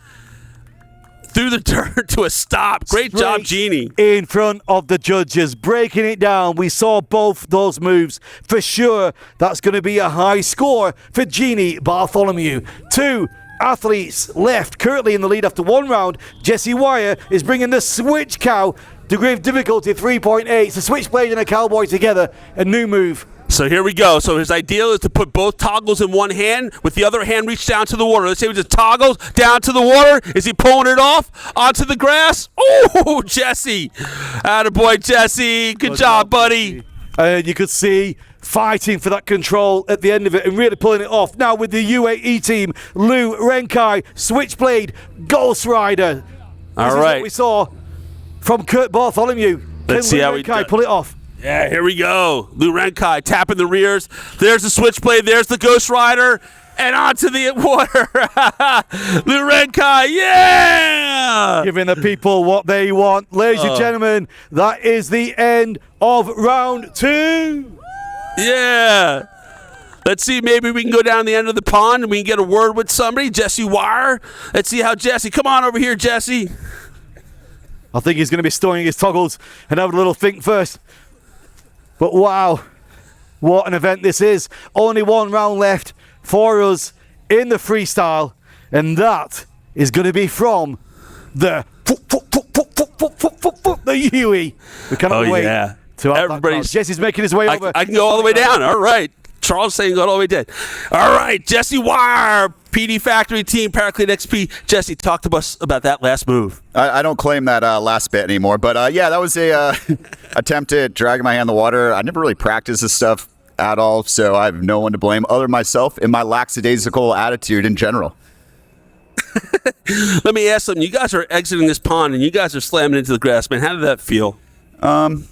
Through the dirt to a stop. Great job, Jeannie. In front of the judges, breaking it down. We saw both those moves. For sure, that's going to be a high score for Jeannie Bartholomew. 2 athletes left, currently in the lead after 1 round. Jesse Wire is bringing the switch cow, degree of difficulty 3.8. It's a switchblade and a cowboy together. A new move. So here we go. So his ideal is to put both toggles in one hand, with the other hand reach down to the water. Let's say we just toggles down to the water. Is he pulling it off onto the grass? Oh, Jesse. Attaboy, Jesse. Good job, buddy. You could see fighting for that control at the end of it and really pulling it off. Now with the UAE team, Lou Renkai, switchblade, Ghost Rider. This is what we saw from Kurt Bartholomew. Let's see how he does. Pull it off. Yeah, here we go. Lou Renkai tapping the rears. There's the switchblade. There's the Ghost Rider. And onto the water. Lou Renkai, yeah! Giving the people what they want. Ladies and gentlemen, that is the end of round 2. Yeah. Let's see, maybe we can go down the end of the pond and we can get a word with somebody. Jesse Wire. Let's see how Jesse, come on over here, Jesse. I think he's going to be stowing his toggles and having a little think first. But wow, what an event this is. Only one round left for us in the freestyle, and that is going to be from the Huey. We cannot wait to have Everybody's, Jesse's making his way over. I can go all the way down. All right. Charles saying go all the way down. All right, Jesse Wire, PD Factory Team, Paraclete XP. Jesse, talk to us about that last move. I don't claim that last bit anymore, but yeah, that was a attempt at dragging my hand in the water. I never really practiced this stuff at all, so I have no one to blame other than myself and my lackadaisical attitude in general. Let me ask something. You guys are exiting this pond, and you guys are slamming into the grass, man. How did that feel? I'll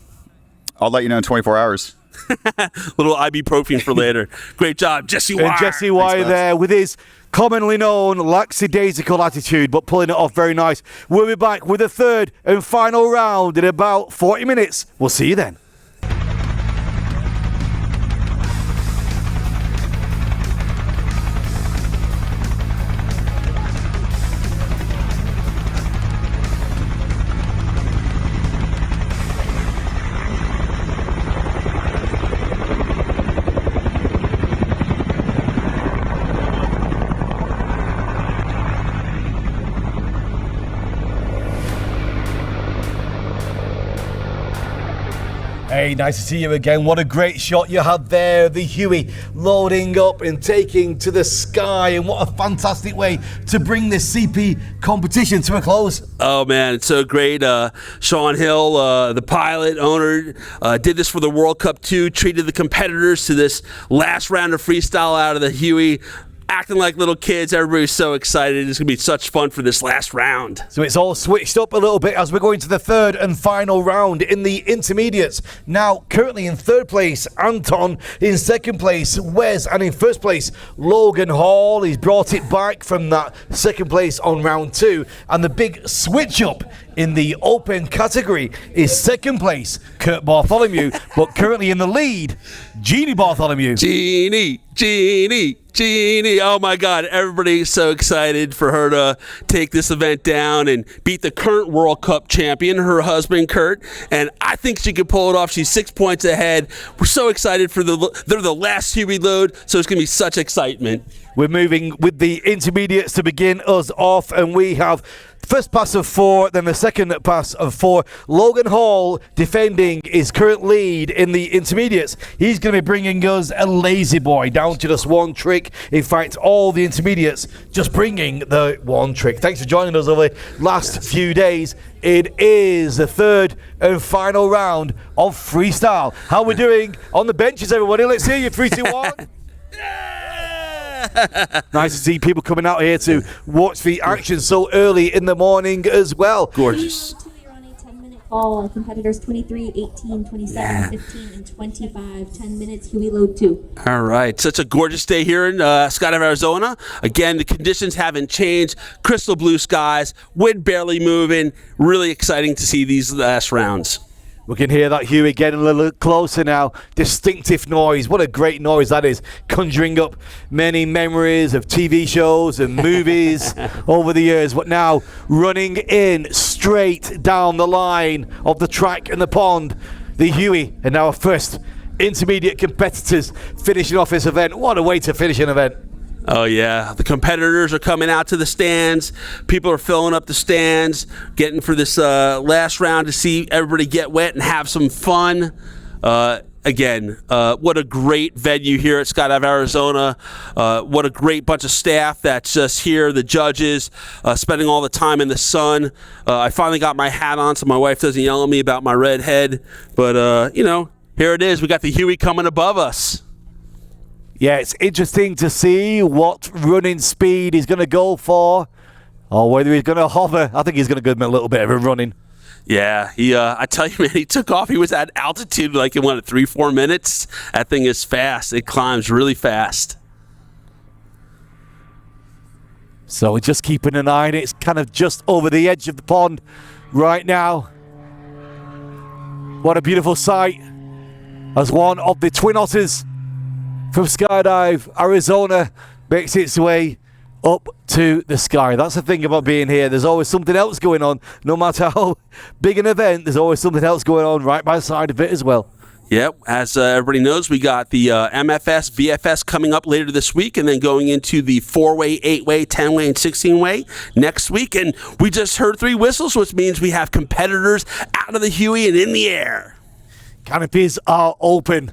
let you know in 24 hours. Little ibuprofen for later. Great job, Jesse Wire. And Jesse Wire there with his commonly known lackadaisical attitude, but pulling it off very nice. We'll be back with the third and final round in about 40 minutes. We'll see you then. Hey, nice to see you again. What a great shot you had there. The Huey loading up and taking to the sky. And what a fantastic way to bring this CP competition to a close. Oh, man, it's so great. Sean Hill, the pilot, owner, did this for the World Cup too, treated the competitors to this last round of freestyle out of the Huey. Acting like little kids. Everybody's so excited. It's going to be such fun for this last round. So it's all switched up a little bit as we're going to the third and final round in the intermediates. Now, currently in third place, Anton. In second place, Wes. And in first place, Logan Hall. He's brought it back from that second place on round two. And the big switch up in the open category is second place, Kurt Bartholomew. But currently in the lead, Jeannie Bartholomew. Jeannie. Oh my God, everybody's so excited for her to take this event down and beat the current World Cup champion, her husband, Kurt. And I think she could pull it off. She's 6 points ahead. We're so excited for they're the last Huey load, so it's going to be such excitement. We're moving with the intermediates to begin us off, and we have first pass of 4, then the second pass of 4. Logan Hall defending his current lead in the intermediates. He's going to be bringing us a lazy boy down to just one trick. In fact, all the intermediates just bringing the one trick. Thanks for joining us over the last few days. It is the third and final round of freestyle. How we doing on the benches, everybody? Let's hear you. 3, 2, 1. Nice to see people coming out here to watch the action so early in the morning as well. Gorgeous. You're on a 10-minute call. Competitors 23, 18, 27, 15, and 25. 10 minutes, Huey load 2. All right. Such a gorgeous day here in Skydive, Arizona. Again, the conditions haven't changed. Crystal blue skies, wind barely moving. Really exciting to see these last rounds. We can hear that Huey getting a little closer now. Distinctive noise. What a great noise that is. Conjuring up many memories of TV shows and movies over the years. But now running in straight down the line of the track and the pond. The Huey and our first intermediate competitors finishing off this event. What a way to finish an event. Oh, yeah. The competitors are coming out to the stands. People are filling up the stands, getting for this last round to see everybody get wet and have some fun. Again, what a great venue here at Skydive, Arizona. What a great bunch of staff that's just here, the judges, spending all the time in the sun. I finally got my hat on so my wife doesn't yell at me about my red head. But, here it is. We got the Huey coming above us. Yeah, it's interesting to see what running speed he's going to go for, or whether he's going to hover. I think he's going to give him a little bit of a running. Yeah, I tell you, man, he took off. He was at altitude like in 3-4 minutes. That thing is fast. It climbs really fast. So we're just keeping an eye on it. It's kind of just over the edge of the pond right now. What a beautiful sight as one of the twin otters from Skydive Arizona makes its way up to the sky. That's the thing about being here. There's always something else going on. No matter how big an event, there's always something else going on right by the side of it as well. Yep, as everybody knows, we got the MFS, VFS coming up later this week, and then going into the 4-way, 8-way, 10-way, and 16-way next week. And we just heard 3 whistles, which means we have competitors out of the Huey and in the air. Canopies are open.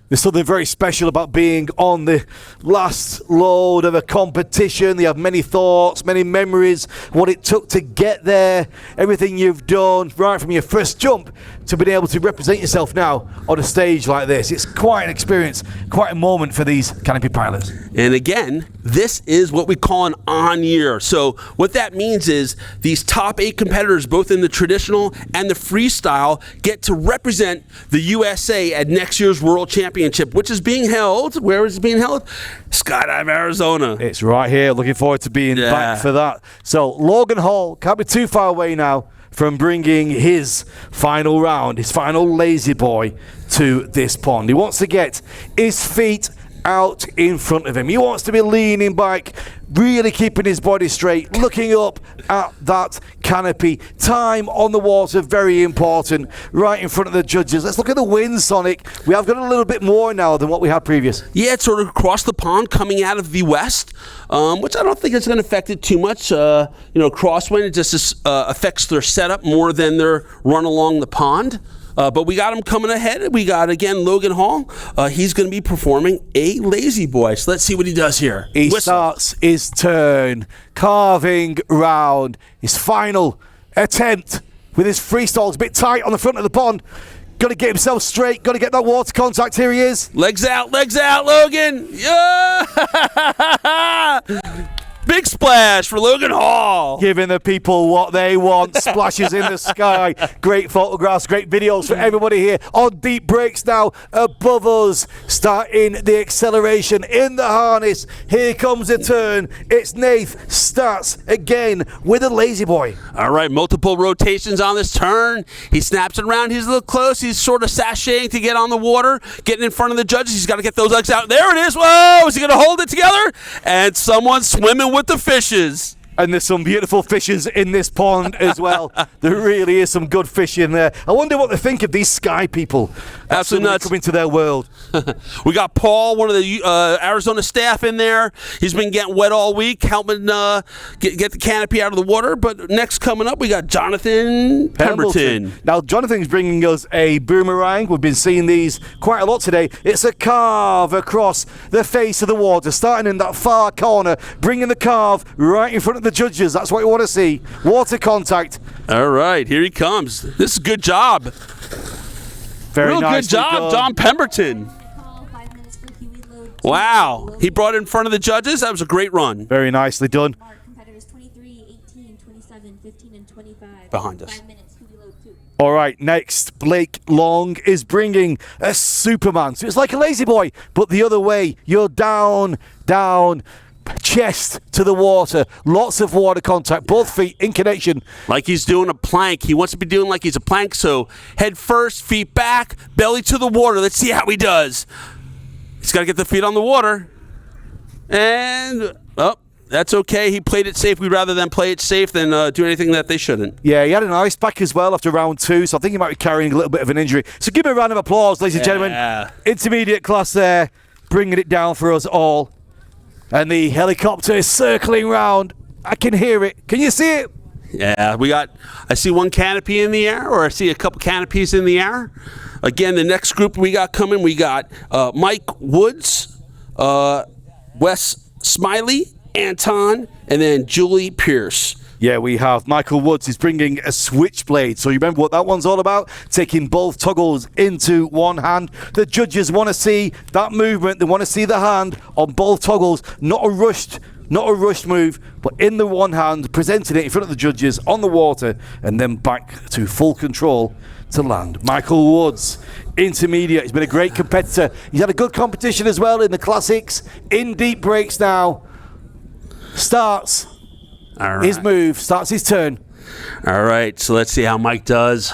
There's something very special about being on the last load of a competition. You have many thoughts, many memories, what it took to get there, everything you've done, right from your first jump to being able to represent yourself now on a stage like this. It's quite an experience, quite a moment for these Canopy pilots. And again, this is what we call an on year. So what that means is these top 8 competitors, both in the traditional and the freestyle, get to represent the USA at next year's World Championship, which is being held, where is it being held? Skydive, Arizona. It's right here. Looking forward to being back for that. So Logan Hall can't be too far away now from bringing his final round, his final lazy boy to this pond. He wants to get his feet out in front of him. He wants to be leaning back, really keeping his body straight, looking up at that canopy. Time on the water, very important, right in front of the judges. Let's look at the wind, Sonic. We have got a little bit more now than what we had previous. Yeah, it's sort of across the pond coming out of the west, which I don't think it's going to affect it too much. Crosswind, it just affects their setup more than their run along the pond. But we got him coming ahead. We got, again, Logan Hall. He's going to be performing a lazy boy. So let's see what he does here. He starts his turn, carving round his final attempt with his freestyle. It's a bit tight on the front of the pond. Got to get himself straight. Got to get that water contact. Here he is. Legs out, Logan. Yeah! Big splash for Logan Hall. Giving the people what they want. Splashes in the sky. Great photographs, great videos for everybody here on deep breaks now above us. Starting the acceleration in the harness. Here comes the turn. It's Nath. Starts again with a lazy boy. All right, multiple rotations on this turn. He snaps it around. He's a little close. He's sort of sashaying to get on the water, getting in front of the judges. He's got to get those legs out. There it is. Whoa! Is he going to hold it together? And someone's swimming with the fishes. And there's some beautiful fishes in this pond as well. There really is some good fish in there. I wonder what they think of these sky people. Absolutely nuts. Come into their world. We got Paul, one of the Arizona staff in there. He's been getting wet all week, helping get the canopy out of the water. But next coming up, we got Jonathan Pemberton. Now, Jonathan's bringing us a boomerang. We've been seeing these quite a lot today. It's a carve across the face of the water, starting in that far corner, bringing the carve right in front of the judges. That's what we want to see. Water contact. All right, here he comes. This is a good job. Very nice. Good job, John Pemberton. Wow. He brought it in front of the judges. That was a great run. Very nicely done. Competitors 23, 18, 27, 15, and 25. Behind us. 5 minutes, Huey load 2. All right, next, Blake Long is bringing a Superman. So it's like a lazy boy, but the other way. You're down, chest to the water. Lots of water contact, both feet in connection. Like he's doing a plank. He wants to be doing like he's a plank, so head first, feet back, belly to the water. Let's see how he does. He's got to get the feet on the water. And, that's okay. He played it safe. We'd rather them play it safe than do anything that they shouldn't. Yeah, he had an ice pack as well after round 2, so I think he might be carrying a little bit of an injury. So give him a round of applause, ladies and gentlemen. Intermediate class there, bringing it down for us all. And the helicopter is circling round. I can hear it. Can you see it? Yeah, I see one canopy in the air, or I see a couple canopies in the air. Again, the next group we got coming, we got Mike Woods, Wes Smiley, Anton, and then Julie Pierce. Yeah, we have Michael Woods is bringing a switchblade. So you remember what that one's all about? Taking both toggles into one hand. The judges want to see that movement. They want to see the hand on both toggles. Not a rushed move, but in the one hand, presenting it in front of the judges on the water, and then back to full control to land. Michael Woods, intermediate. He's been a great competitor. He's had a good competition as well in the classics. In deep breaks now. Starts his move, starts his turn. All right, so let's see how Mike does.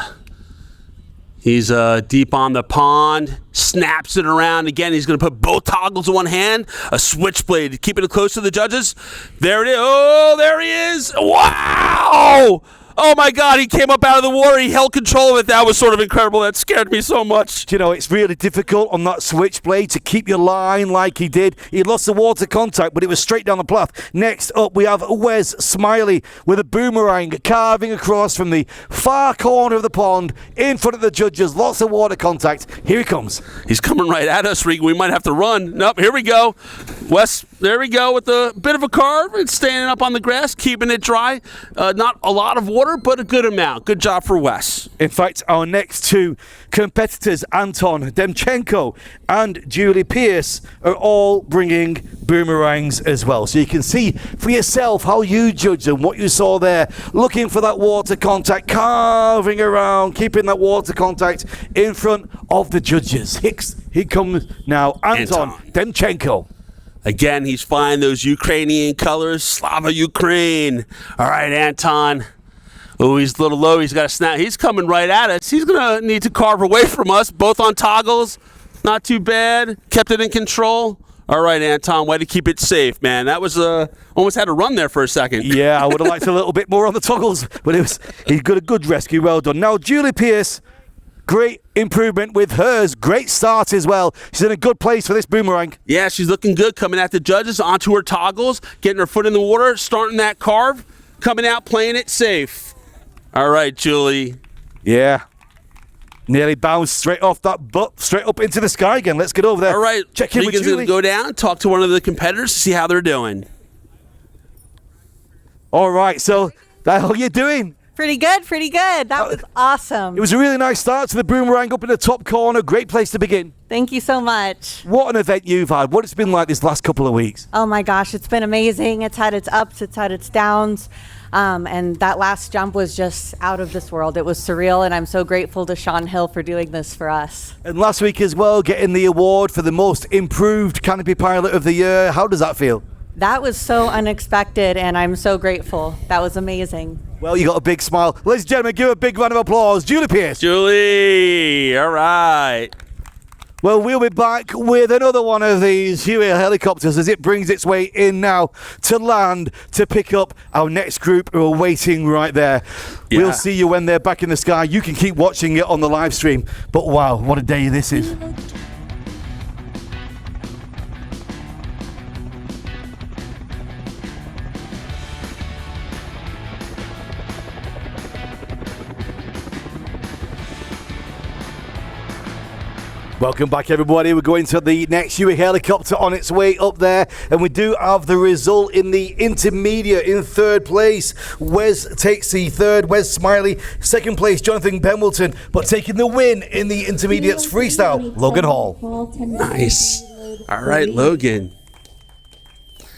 He's deep on the pond, snaps it around. Again, he's going to put both toggles in one hand, a switchblade, keeping it close to the judges. There it is. Oh, there he is. Wow. Oh, my God, he came up out of the water. He held control of it. That was sort of incredible. That scared me so much. You know, it's really difficult on that switchblade to keep your line like he did. He lost the water contact, but it was straight down the path. Next up, we have Wes Smiley with a boomerang carving across from the far corner of the pond in front of the judges. Lots of water contact. Here he comes. He's coming right at us, Regan. We might have to run. Nope, here we go. Wes, there we go with a bit of a carve. It's standing up on the grass, keeping it dry. Not a lot of water, but a good amount. Good job for Wes. In fact, our next two competitors, Anton Demchenko and Julie Pierce, are all bringing boomerangs as well. So you can see for yourself how you judge them, what you saw there, looking for that water contact, carving around, keeping that water contact in front of the judges. Here comes now Anton Demchenko. Again, he's flying those Ukrainian colors, Slava Ukraine. All right, Anton. Oh, he's a little low. He's got a snap. He's coming right at us. He's going to need to carve away from us, both on toggles. Not too bad. Kept it in control. All right, Anton, way to keep it safe, man. That was almost had to run there for a second. Yeah, I would have liked a little bit more on the toggles, but he got a good rescue. Well done. Now, Julie Pierce, great improvement with hers. Great start as well. She's in a good place for this boomerang. Yeah, she's looking good coming at the judges, onto her toggles, getting her foot in the water, starting that carve, coming out, playing it safe. All right, Julie. Yeah. Nearly bounced straight off that butt, straight up into the sky again. Let's get over there. All right. Check in with Regan's Julie. going to go down, talk to one of the competitors to see how they're doing. All right, so how are you doing? Pretty good, pretty good. That was awesome. It was a really nice start to the boomerang up in the top corner. Great place to begin. Thank you so much. What an event you've had. What it's been like this last couple of weeks. Oh my gosh, it's been amazing. It's had its ups, it's had its downs. And that last jump was just out of this world. It was surreal, and I'm so grateful to Sean Hill for doing this for us. And last week as well, getting the award for the most improved Canopy pilot of the year. How does that feel? That was so unexpected, and I'm so grateful. That was amazing. Well, you got a big smile. Ladies and gentlemen, give a big round of applause. Julie Pierce. Julie, all right. Well, we'll be back with another one of these Huey helicopters as it brings its way in now to land to pick up our next group who are waiting right there. Yeah. We'll see you when they're back in the sky. You can keep watching it on the live stream. But wow, what a day this is. Welcome back, everybody. We're going to the next Huey helicopter on its way up there, and we do have the result in the intermediate in third place. Wes takes the third. Wes Smiley, second place. Jonathan Penwilton, but taking the win in the intermediates freestyle. Logan Hall. Nice. All right, Logan.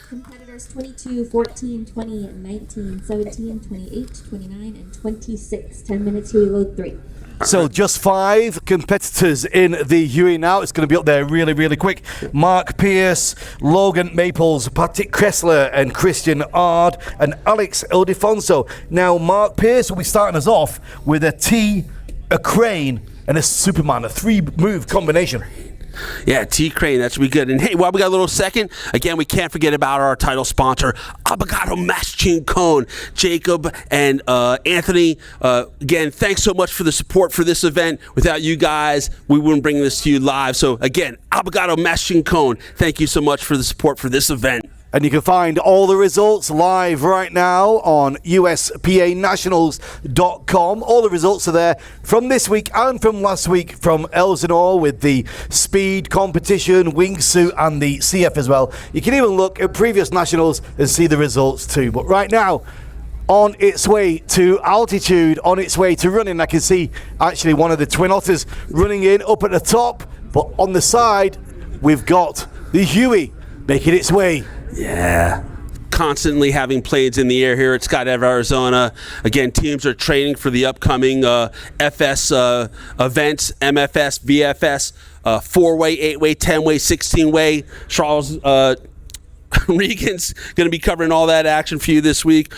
Competitors 22, 14, 20, 19, 17, 28, 29, and 26. 10 minutes, Huey load 3. So just 5 competitors in the Huey now. It's going to be up there really, really quick. Mark Pierce, Logan Maples, Patrick Kressler, and Christian Ard, and Alex Ildefonso. Now, Mark Pierce will be starting us off with a T, a crane, and a Superman, a 3-move combination. Yeah, T-Crane, that should be good. And hey, while we got a little second, again, we can't forget about our title sponsor, Avocado Mashed Cone. Jacob and Anthony, again, thanks so much for the support for this event. Without you guys, we wouldn't bring this to you live. So again, Avocado Mashed Cone, thank you so much for the support for this event. And you can find all the results live right now on USPAnationals.com. All the results are there from this week and from last week from Elsinore with the speed competition, wingsuit, and the CF as well. You can even look at previous nationals and see the results too. But right now, on its way to altitude, on its way to running, I can see actually one of the Twin Otters running in up at the top. But on the side, we've got the Huey making its way. Yeah. Constantly having planes in the air here at Skydive Arizona. Again, teams are training for the upcoming FS events, MFS, VFS, 4-way, 8-way, 10-way, 16-way. Charles Regan's going to be covering all that action for you this week.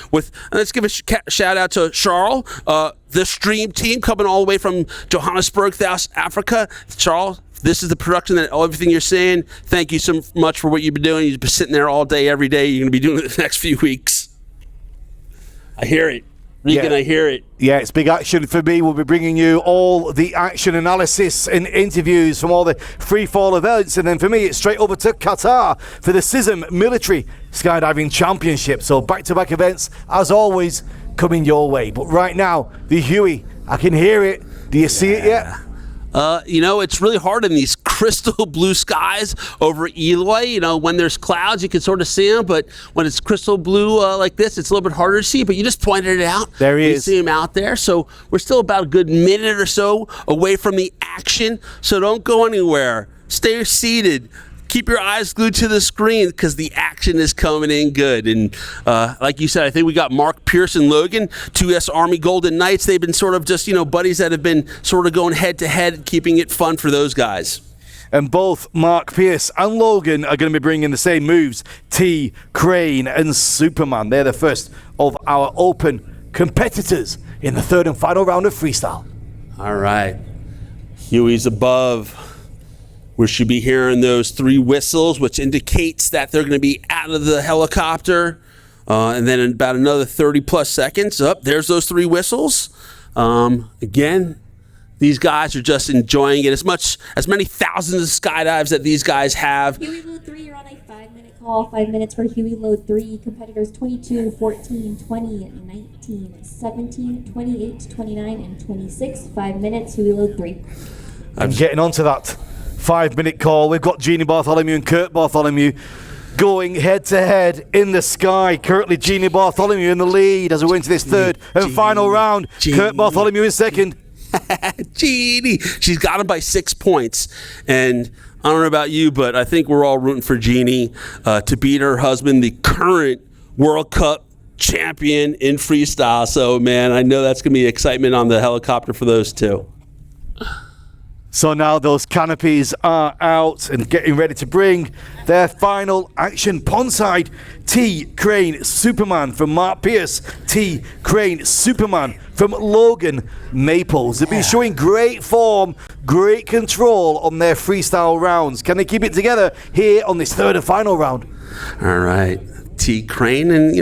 Let's give a shout out to Charles, the stream team coming all the way from Johannesburg, South Africa. Charles, this is the production that everything you're saying. Thank you so much for what you've been doing. You've been sitting there all day, every day. You're going to be doing it the next few weeks. I hear it. Regan, I hear it. Yeah, it's big action for me. We'll be bringing you all the action analysis and interviews from all the free fall events. And then for me, it's straight over to Qatar for the CISM Military Skydiving Championship. So back-to-back events, as always, coming your way. But right now, the Huey, I can hear it. Do you see it yet? It's really hard in these crystal blue skies over Eloy. When there's clouds, you can sort of see them, but when it's crystal blue like this, it's a little bit harder to see, but you just pointed it out. There he is. You see him out there. So we're still about a good minute or so away from the action, so don't go anywhere. Stay seated. Keep your eyes glued to the screen because the action is coming in good. And like you said, I think we got Mark Pierce and Logan, 2S Army Golden Knights. They've been sort of just, buddies that have been sort of going head to head, keeping it fun for those guys. And both Mark Pierce and Logan are going to be bringing the same moves, T, Crane, and Superman. They're the first of our open competitors in the third and final round of freestyle. All right. Huey's above. We should be hearing those 3 whistles, which indicates that they're going to be out of the helicopter. And then in about another 30 plus seconds, there's those 3 whistles. Again, these guys are just enjoying it as many thousands of skydives that these guys have. Huey Load 3, you're on a 5-minute call. 5 minutes for Huey Load 3. Competitors 22, 14, 20, 19, 17, 28, 29, and 26. 5 minutes, Huey Load 3. I'm getting onto that 5-minute call. We've got Jeannie Bartholomew and Kurt Bartholomew going head-to-head in the sky. Currently, Jeannie Bartholomew in the lead as we went to this third and final round. Kurt Bartholomew in second. Jeannie. She's got him by 6 points. And I don't know about you, but I think we're all rooting for Jeannie to beat her husband, the current World Cup champion in freestyle. So, man, I know that's going to be excitement on the helicopter for those two. So now those canopies are out and getting ready to bring their final action. Pondside, T, Crane, Superman from Mark Pierce. T, Crane, Superman from Logan Maples. They've been showing great form, great control on their freestyle rounds. Can they keep it together here on this third and final round? All right. T Crane, and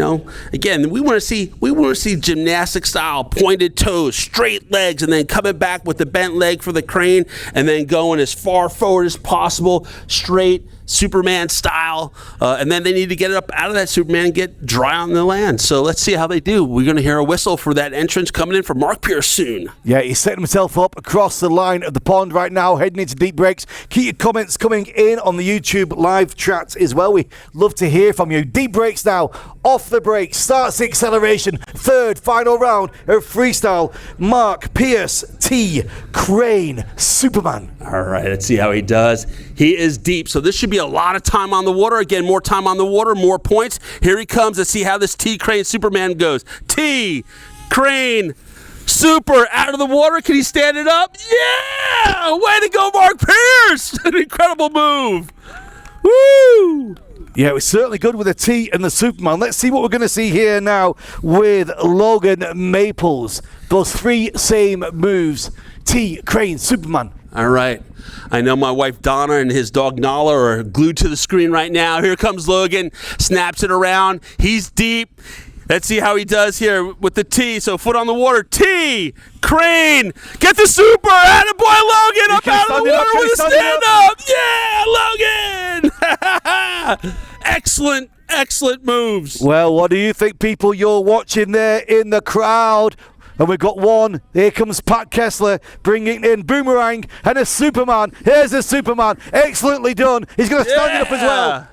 again, we want to see gymnastic style, pointed toes, straight legs, and then coming back with the bent leg for the crane, and then going as far forward as possible, straight Superman style, and then they need to get it up out of that Superman and get dry on the land. So let's see how they do. We're going to hear a whistle for that entrance coming in for Mark Pierce soon. Yeah, he's setting himself up across the line of the pond right now, heading into deep breaks. Keep your comments coming in on the YouTube live chat as well. We love to hear from you. Deep breaks now, off the break, starts the acceleration, third final round of freestyle. Mark Pierce, T, Crane, Superman. All right, let's see how he does. He is deep, so this should be a lot of time on the water. Again, more time on the water, more points. Here he comes. Let's see how this T Crane Superman goes. T Crane Super out of the water. Can he stand it up? Yeah! Way to go, Mark Pierce! An incredible move. Woo! Yeah, it was certainly good with the T and the Superman. Let's see what we're going to see here now with Logan Maples. Those 3 same moves. T, Crane, Superman. All right. I know my wife Donna and his dog Nala are glued to the screen right now. Here comes Logan. Snaps it around. He's deep. Let's see how he does here with the T. So foot on the water. T, Crane, get the super. Attaboy, Logan, up out of the water with a stand-up. Yeah, Logan. Excellent moves. Well, what do you think, people? You're watching there in the crowd. And we've got one. Here comes Pat Kessler bringing in Boomerang and a Superman. Here's a Superman. Excellently done. He's going to stand it up as well.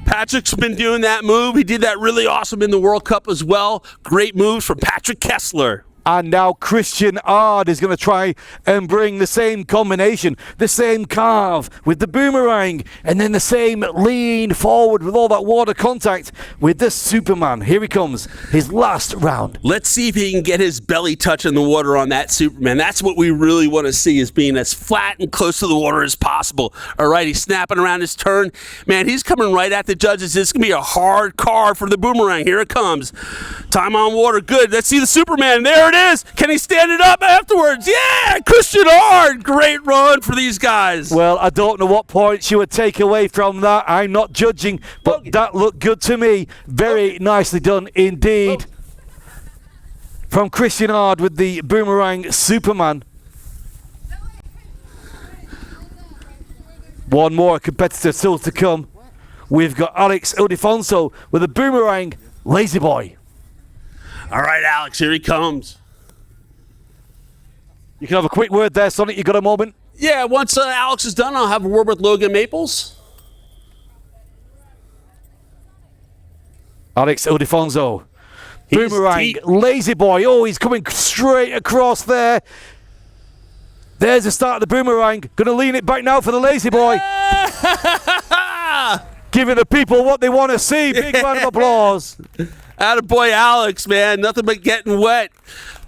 Patrick's been doing that move. He did that really awesome in the World Cup as well. Great moves from Patrick Kessler. And now Christian Ard is going to try and bring the same combination, the same carve with the boomerang, and then the same lean forward with all that water contact with the Superman. Here he comes, his last round. Let's see if he can get his belly touching the water on that Superman. That's what we really want to see, is being as flat and close to the water as possible. All right, he's snapping around his turn. Man, he's coming right at the judges. This is going to be a hard carve for the boomerang. Here it comes. Time on water. Good. Let's see the Superman. There it is. Can he stand it up afterwards? Yeah, Christian Ard. Great run for these guys. Well, I don't know what points you would take away from that. I'm not judging, but that looked good to me. Very nicely done indeed. From Christian Ard with the boomerang Superman. One more competitor still to come. We've got Alex Ildefonso with a boomerang Lazy Boy. All right, Alex, here he comes. You can have a quick word there, Sonic. You got a moment? Yeah, once Alex is done, I'll have a word with Logan Maples. Alex Ildefonso. He's Boomerang, deep. Lazy Boy. Oh, he's coming straight across there. There's the start of the boomerang. Going to lean it back now for the Lazy Boy. Giving the people what they want to see. Big round of applause. Attaboy Alex, man. Nothing but getting wet.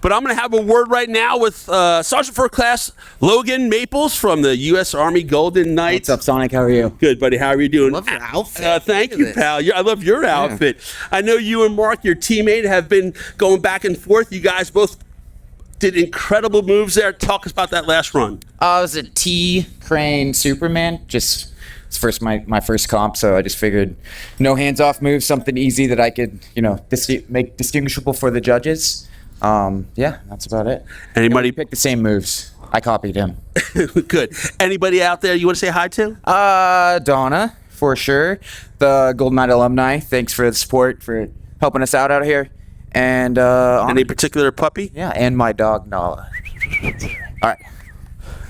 But I'm going to have a word right now with Sergeant First Class Logan Maples from the U.S. Army Golden Knights. What's up, Sonic? How are you? Good, buddy. How are you doing? Love your outfit. Thank Look you, at pal. I love your outfit. I know you and Mark, your teammate, have been going back and forth. You guys both did incredible moves there. Talk us about that last run. It was a T crane Superman. Just it's my first comp, so I just figured no hands off move, something easy that I could make distinguishable for the judges. Yeah, that's about it. Anybody picked the same moves? I copied him. Good. Anybody out there you want to say hi to? Donna, for sure. The Golden Knight alumni. Thanks for the support, for helping us out here. And any particular puppy? Yeah, and my dog Nala. All right.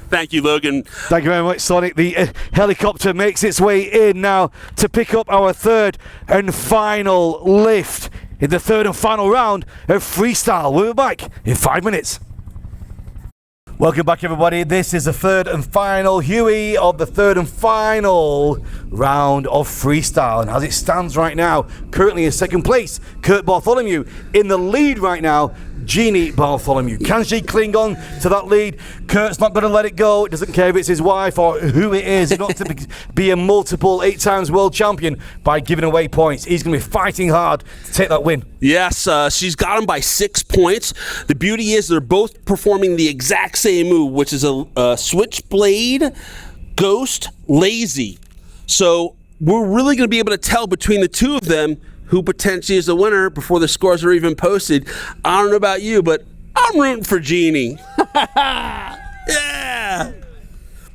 Thank you, Logan. Thank you very much, Sonic. The helicopter makes its way in now to pick up our third and final lift in the third and final round of Freestyle. We'll be back in 5 minutes. Welcome back, everybody. This is the third and final Huey of the third and final round of Freestyle. And as it stands right now, currently in second place, Kurt Bartholomew. In the lead right now, Jeannie Bartholomew. Can she cling on to that lead? Kurt's not going to let it go. It doesn't care if it's his wife or who it is. He's not to be a multiple 8 times world champion by giving away points. He's going to be fighting hard to take that win. Yes, she's got him by 6 points. The beauty is they're both performing the exact same move, which is a switchblade ghost lazy. So we're really going to be able to tell between the two of them who potentially is the winner before the scores are even posted. I don't know about you, but I'm rooting for Jeannie. Yeah.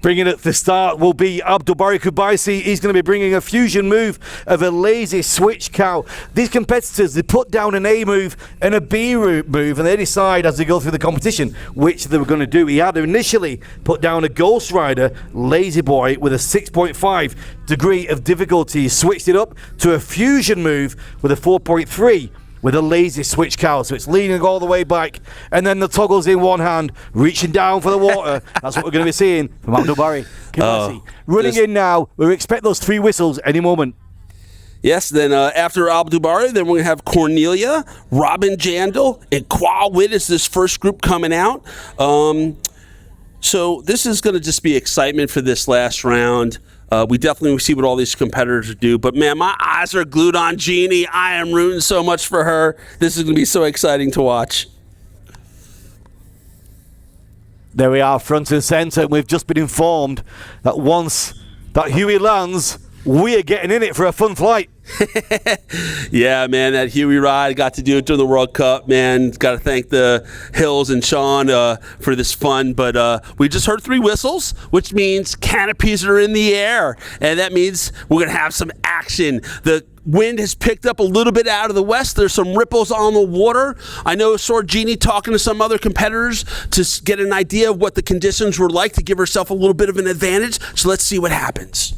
Bringing it to the start will be Abdulbari Kubaisi. He's going to be bringing a fusion move of a lazy switch cow. These competitors, they put down an A move and a B move, and they decide as they go through the competition which they were going to do. He had initially put down a Ghost Rider Lazy Boy with a 6.5 degree of difficulty. He switched it up to a fusion move with a 4.3 with a lazy switch cow, so it's leaning all the way back, and then the toggle's in one hand, reaching down for the water. That's what we're going to be seeing from Abdulbari Kubaisi. Running in now, we expect those 3 whistles any moment. Yes, then after Abdulbari, then we're going to have Cornelia, Robin Jandal, and Qua Witt is this first group coming out. So this is going to just be excitement for this last round. We definitely see what all these competitors do. But, man, my eyes are glued on Jeannie. I am rooting so much for her. This is going to be so exciting to watch. There we are, front and centre. And we've just been informed that once that Huey lands, we are getting in it for a fun flight. Yeah, man, that Huey ride, got to do it during the World Cup, man. Got to thank the Hills and Sean for this fun. But we just heard 3 whistles, which means canopies are in the air. And that means we're going to have some action. The wind has picked up a little bit out of the west. There's some ripples on the water. I know saw Jeannie talking to some other competitors to get an idea of what the conditions were like to give herself a little bit of an advantage. So let's see what happens.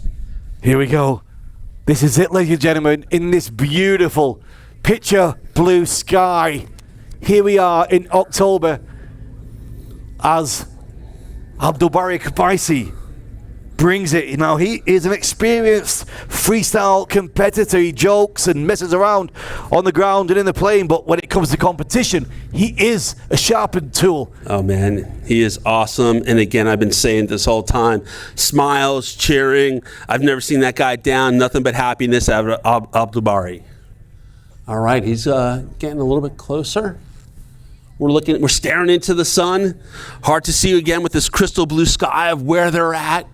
Here we go. This is it, ladies and gentlemen, in this beautiful picture blue sky. here we are in October as Abdulbari Kabaisi brings it. Now, he is an experienced freestyle competitor. He jokes and messes around on the ground and in the plane, but when it comes to competition, he is a sharpened tool. Oh man, he is awesome. And again, I've been saying this whole time, smiles, cheering. I've never seen that guy down, nothing but happiness out of Abdulbari. All right, he's getting a little bit closer. We're staring into the sun. Hard to see again with this crystal blue sky of where they're at.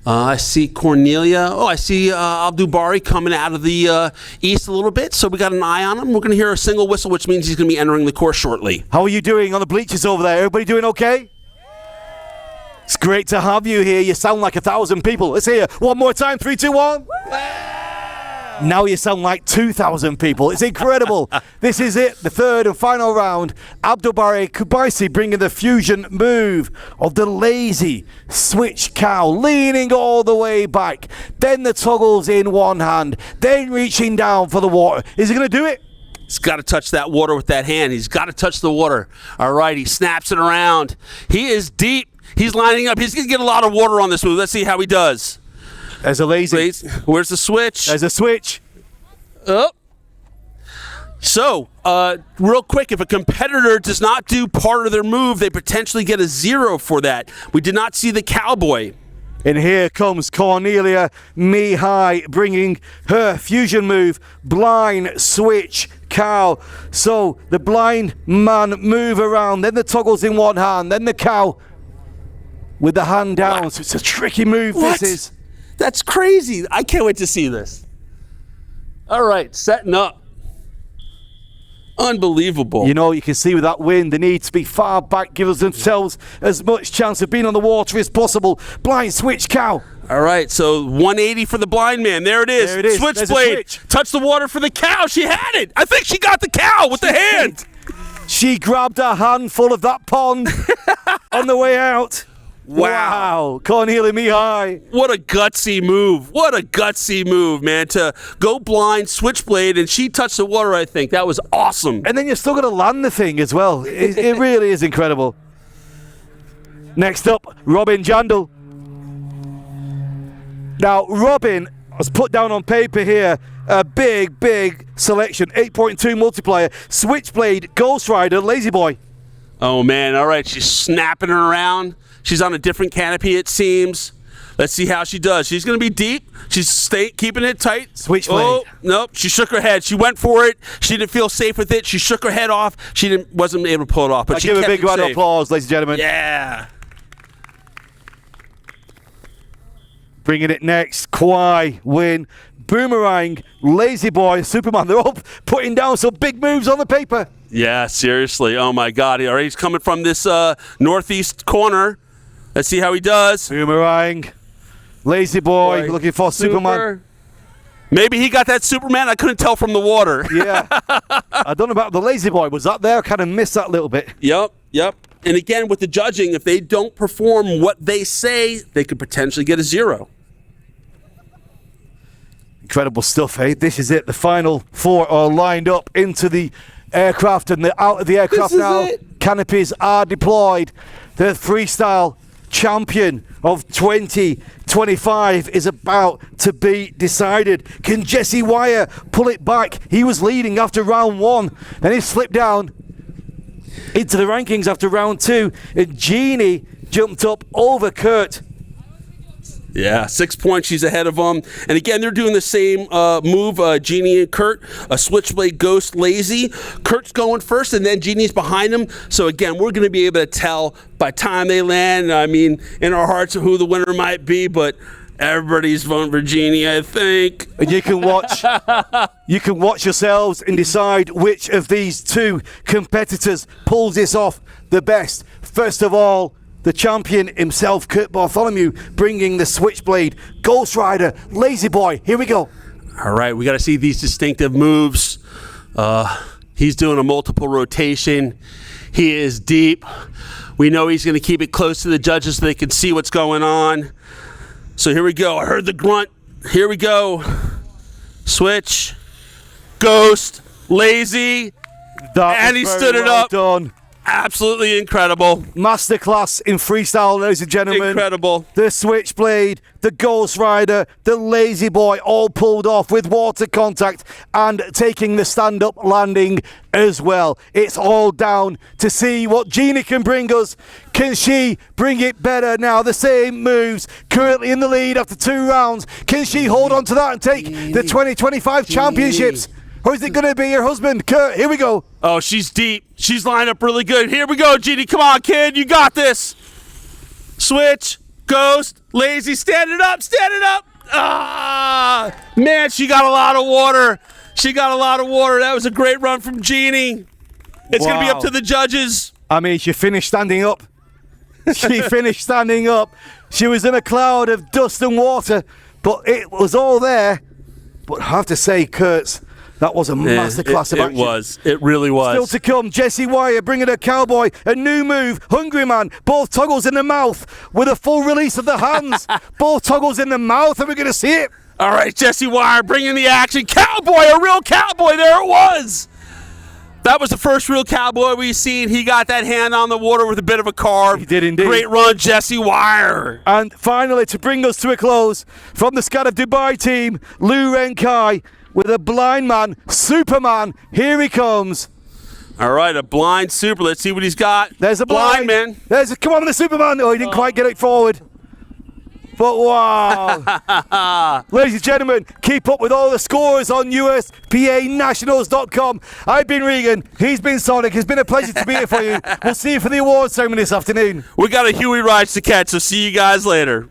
I see Cornelia. Oh, I see Abdulbari coming out of the east a little bit. So we got an eye on him. We're going to hear a single whistle, which means he's going to be entering the course shortly. How are you doing on the bleachers over there? Everybody doing okay? It's great to have you here. You sound like 1,000 people. Let's hear one more time. 3, 2, 1. Now you sound like 2,000 people. It's incredible. This is it, the third and final round. Abdulbari Kabaisi bringing the fusion move of the lazy switch cow, leaning all the way back. Then the toggles in one hand, then reaching down for the water. Is he going to do it? He's got to touch that water with that hand. He's got to touch the water. All right, he snaps it around. He is deep. He's lining up. He's going to get a lot of water on this move. Let's see how he does. There's a lazy. Where's the switch? There's a switch. Oh. So, real quick, if a competitor does not do part of their move, they potentially get a 0 for that. We did not see the cowboy. And here comes Cornelia Mihai bringing her fusion move, blind switch cow. So the blind man move around, then the toggles in one hand, then the cow with the hand down. So it's a tricky move. What? This is. That's crazy. I can't wait to see this. All right, setting up. Unbelievable. You know, you can see with that wind, they need to be far back, give themselves as much chance of being on the water as possible. Blind switch cow. All right, so 180 for the blind man. There it is. There it is. Switchblade. Touch the water for the cow. She had it. I think she got the cow with the hand. She grabbed a handful of that pond on the way out. Wow. Cornelia Mihai. What a gutsy move. What a gutsy move, man. To go blind, switchblade, and she touched the water, I think. That was awesome. And then you're still going to land the thing as well. It really is incredible. Next up, Robin Jandal. Now, Robin has put down on paper here a big selection. 8.2 multiplier, switchblade, Ghost Rider, Lazy Boy. Oh, man. All right, she's snapping her around. She's on a different canopy, it seems. Let's see how she does. She's going to be deep. She's keeping it tight. Switchblade. Oh, nope. She shook her head. She went for it. She didn't feel safe with it. She shook her head off. She wasn't able to pull it off. But she give a kept big it round of safe. applause, ladies and gentlemen. Yeah. Bringing it next, Kwai, Win, Boomerang, Lazy Boy, Superman. They're all putting down some big moves on the paper. Yeah, seriously. Oh, my God. All right, he's coming from this northeast corner. Let's see how he does. Boomerang, Lazy Boy, looking for Superman. Maybe he got that Superman. I couldn't tell from the water. Yeah. I don't know about the Lazy Boy. Was that there? I kind of missed that a little bit. Yep. And again, with the judging, if they don't perform what they say, they could potentially get a 0. Incredible stuff, eh? This is it. The final 4 are lined up into the aircraft, and they're out of the aircraft now. Canopies are deployed. The freestyle champion of 2025 is about to be decided. Can Jesse Wire pull it back? He was leading after round 1. Then he slipped down into the rankings after round 2. And Jeannie jumped up over Kurt. Yeah, 6 points. She's ahead of them. And again, they're doing the same move, Jeannie and Kurt, a switchblade ghost lazy. Kurt's going first, and then Jeannie's behind him. So again, we're going to be able to tell by time they land, I mean, in our hearts who the winner might be, but everybody's voting for Jeannie, I think. And you can watch yourselves and decide which of these 2 competitors pulls this off the best. First of all, the champion himself, Kurt Bartholomew, bringing the switchblade, Ghost Rider, Lazy Boy. Here we go. All right, we got to see these distinctive moves. He's doing a multiple rotation. He is deep. We know he's going to keep it close to the judges so they can see what's going on. So here we go. I heard the grunt. Here we go. Switch. Ghost. Lazy. And he stood it up. Done. Absolutely incredible. Masterclass in freestyle, ladies and gentlemen. Incredible. The Switchblade, the Ghost Rider, the Lazy Boy, all pulled off with water contact and taking the stand-up landing as well. It's all down to see what Jeannie can bring us. Can she bring it better now? The same moves, currently in the lead after 2 rounds. Can she hold on to that and take the 2025 championships? Or is it going to be her husband, Kurt? Here we go. Oh, she's deep. She's lined up really good. Here we go, Jeannie. Come on, kid. You got this. Switch. Ghost. Lazy. Stand it up. Stand it up. Ah, man, she got a lot of water. She got a lot of water. That was a great run from Jeannie. It's going to be up to the judges. I mean, she finished standing up. She finished standing up. She was in a cloud of dust and water, but it was all there. But I have to say, Kurtz, that was a masterclass of action. It was. It really was. Still to come, Jesse Wire bringing a cowboy, a new move, Hungry Man, both toggles in the mouth with a full release of the hands. Both toggles in the mouth, and we're going to see it. All right, Jesse Wire bringing the action. Cowboy, a real cowboy. There it was. That was the first real cowboy we've seen. He got that hand on the water with a bit of a carve. He did indeed. Great run, Jesse Wire. And finally, to bring us to a close, from the Scat of Dubai team, Lou Renkai with a blind man, Superman. Here he comes. All right, a blind super. Let's see what he's got. There's a blind man. Come on, the Superman. Oh, he didn't quite get it forward. But wow. Ladies and gentlemen, keep up with all the scores on USPAnationals.com. I've been Regan. He's been Sonic. It's been a pleasure to be here for you. We'll see you for the awards ceremony this afternoon. We got a Huey Rides to catch, so see you guys later.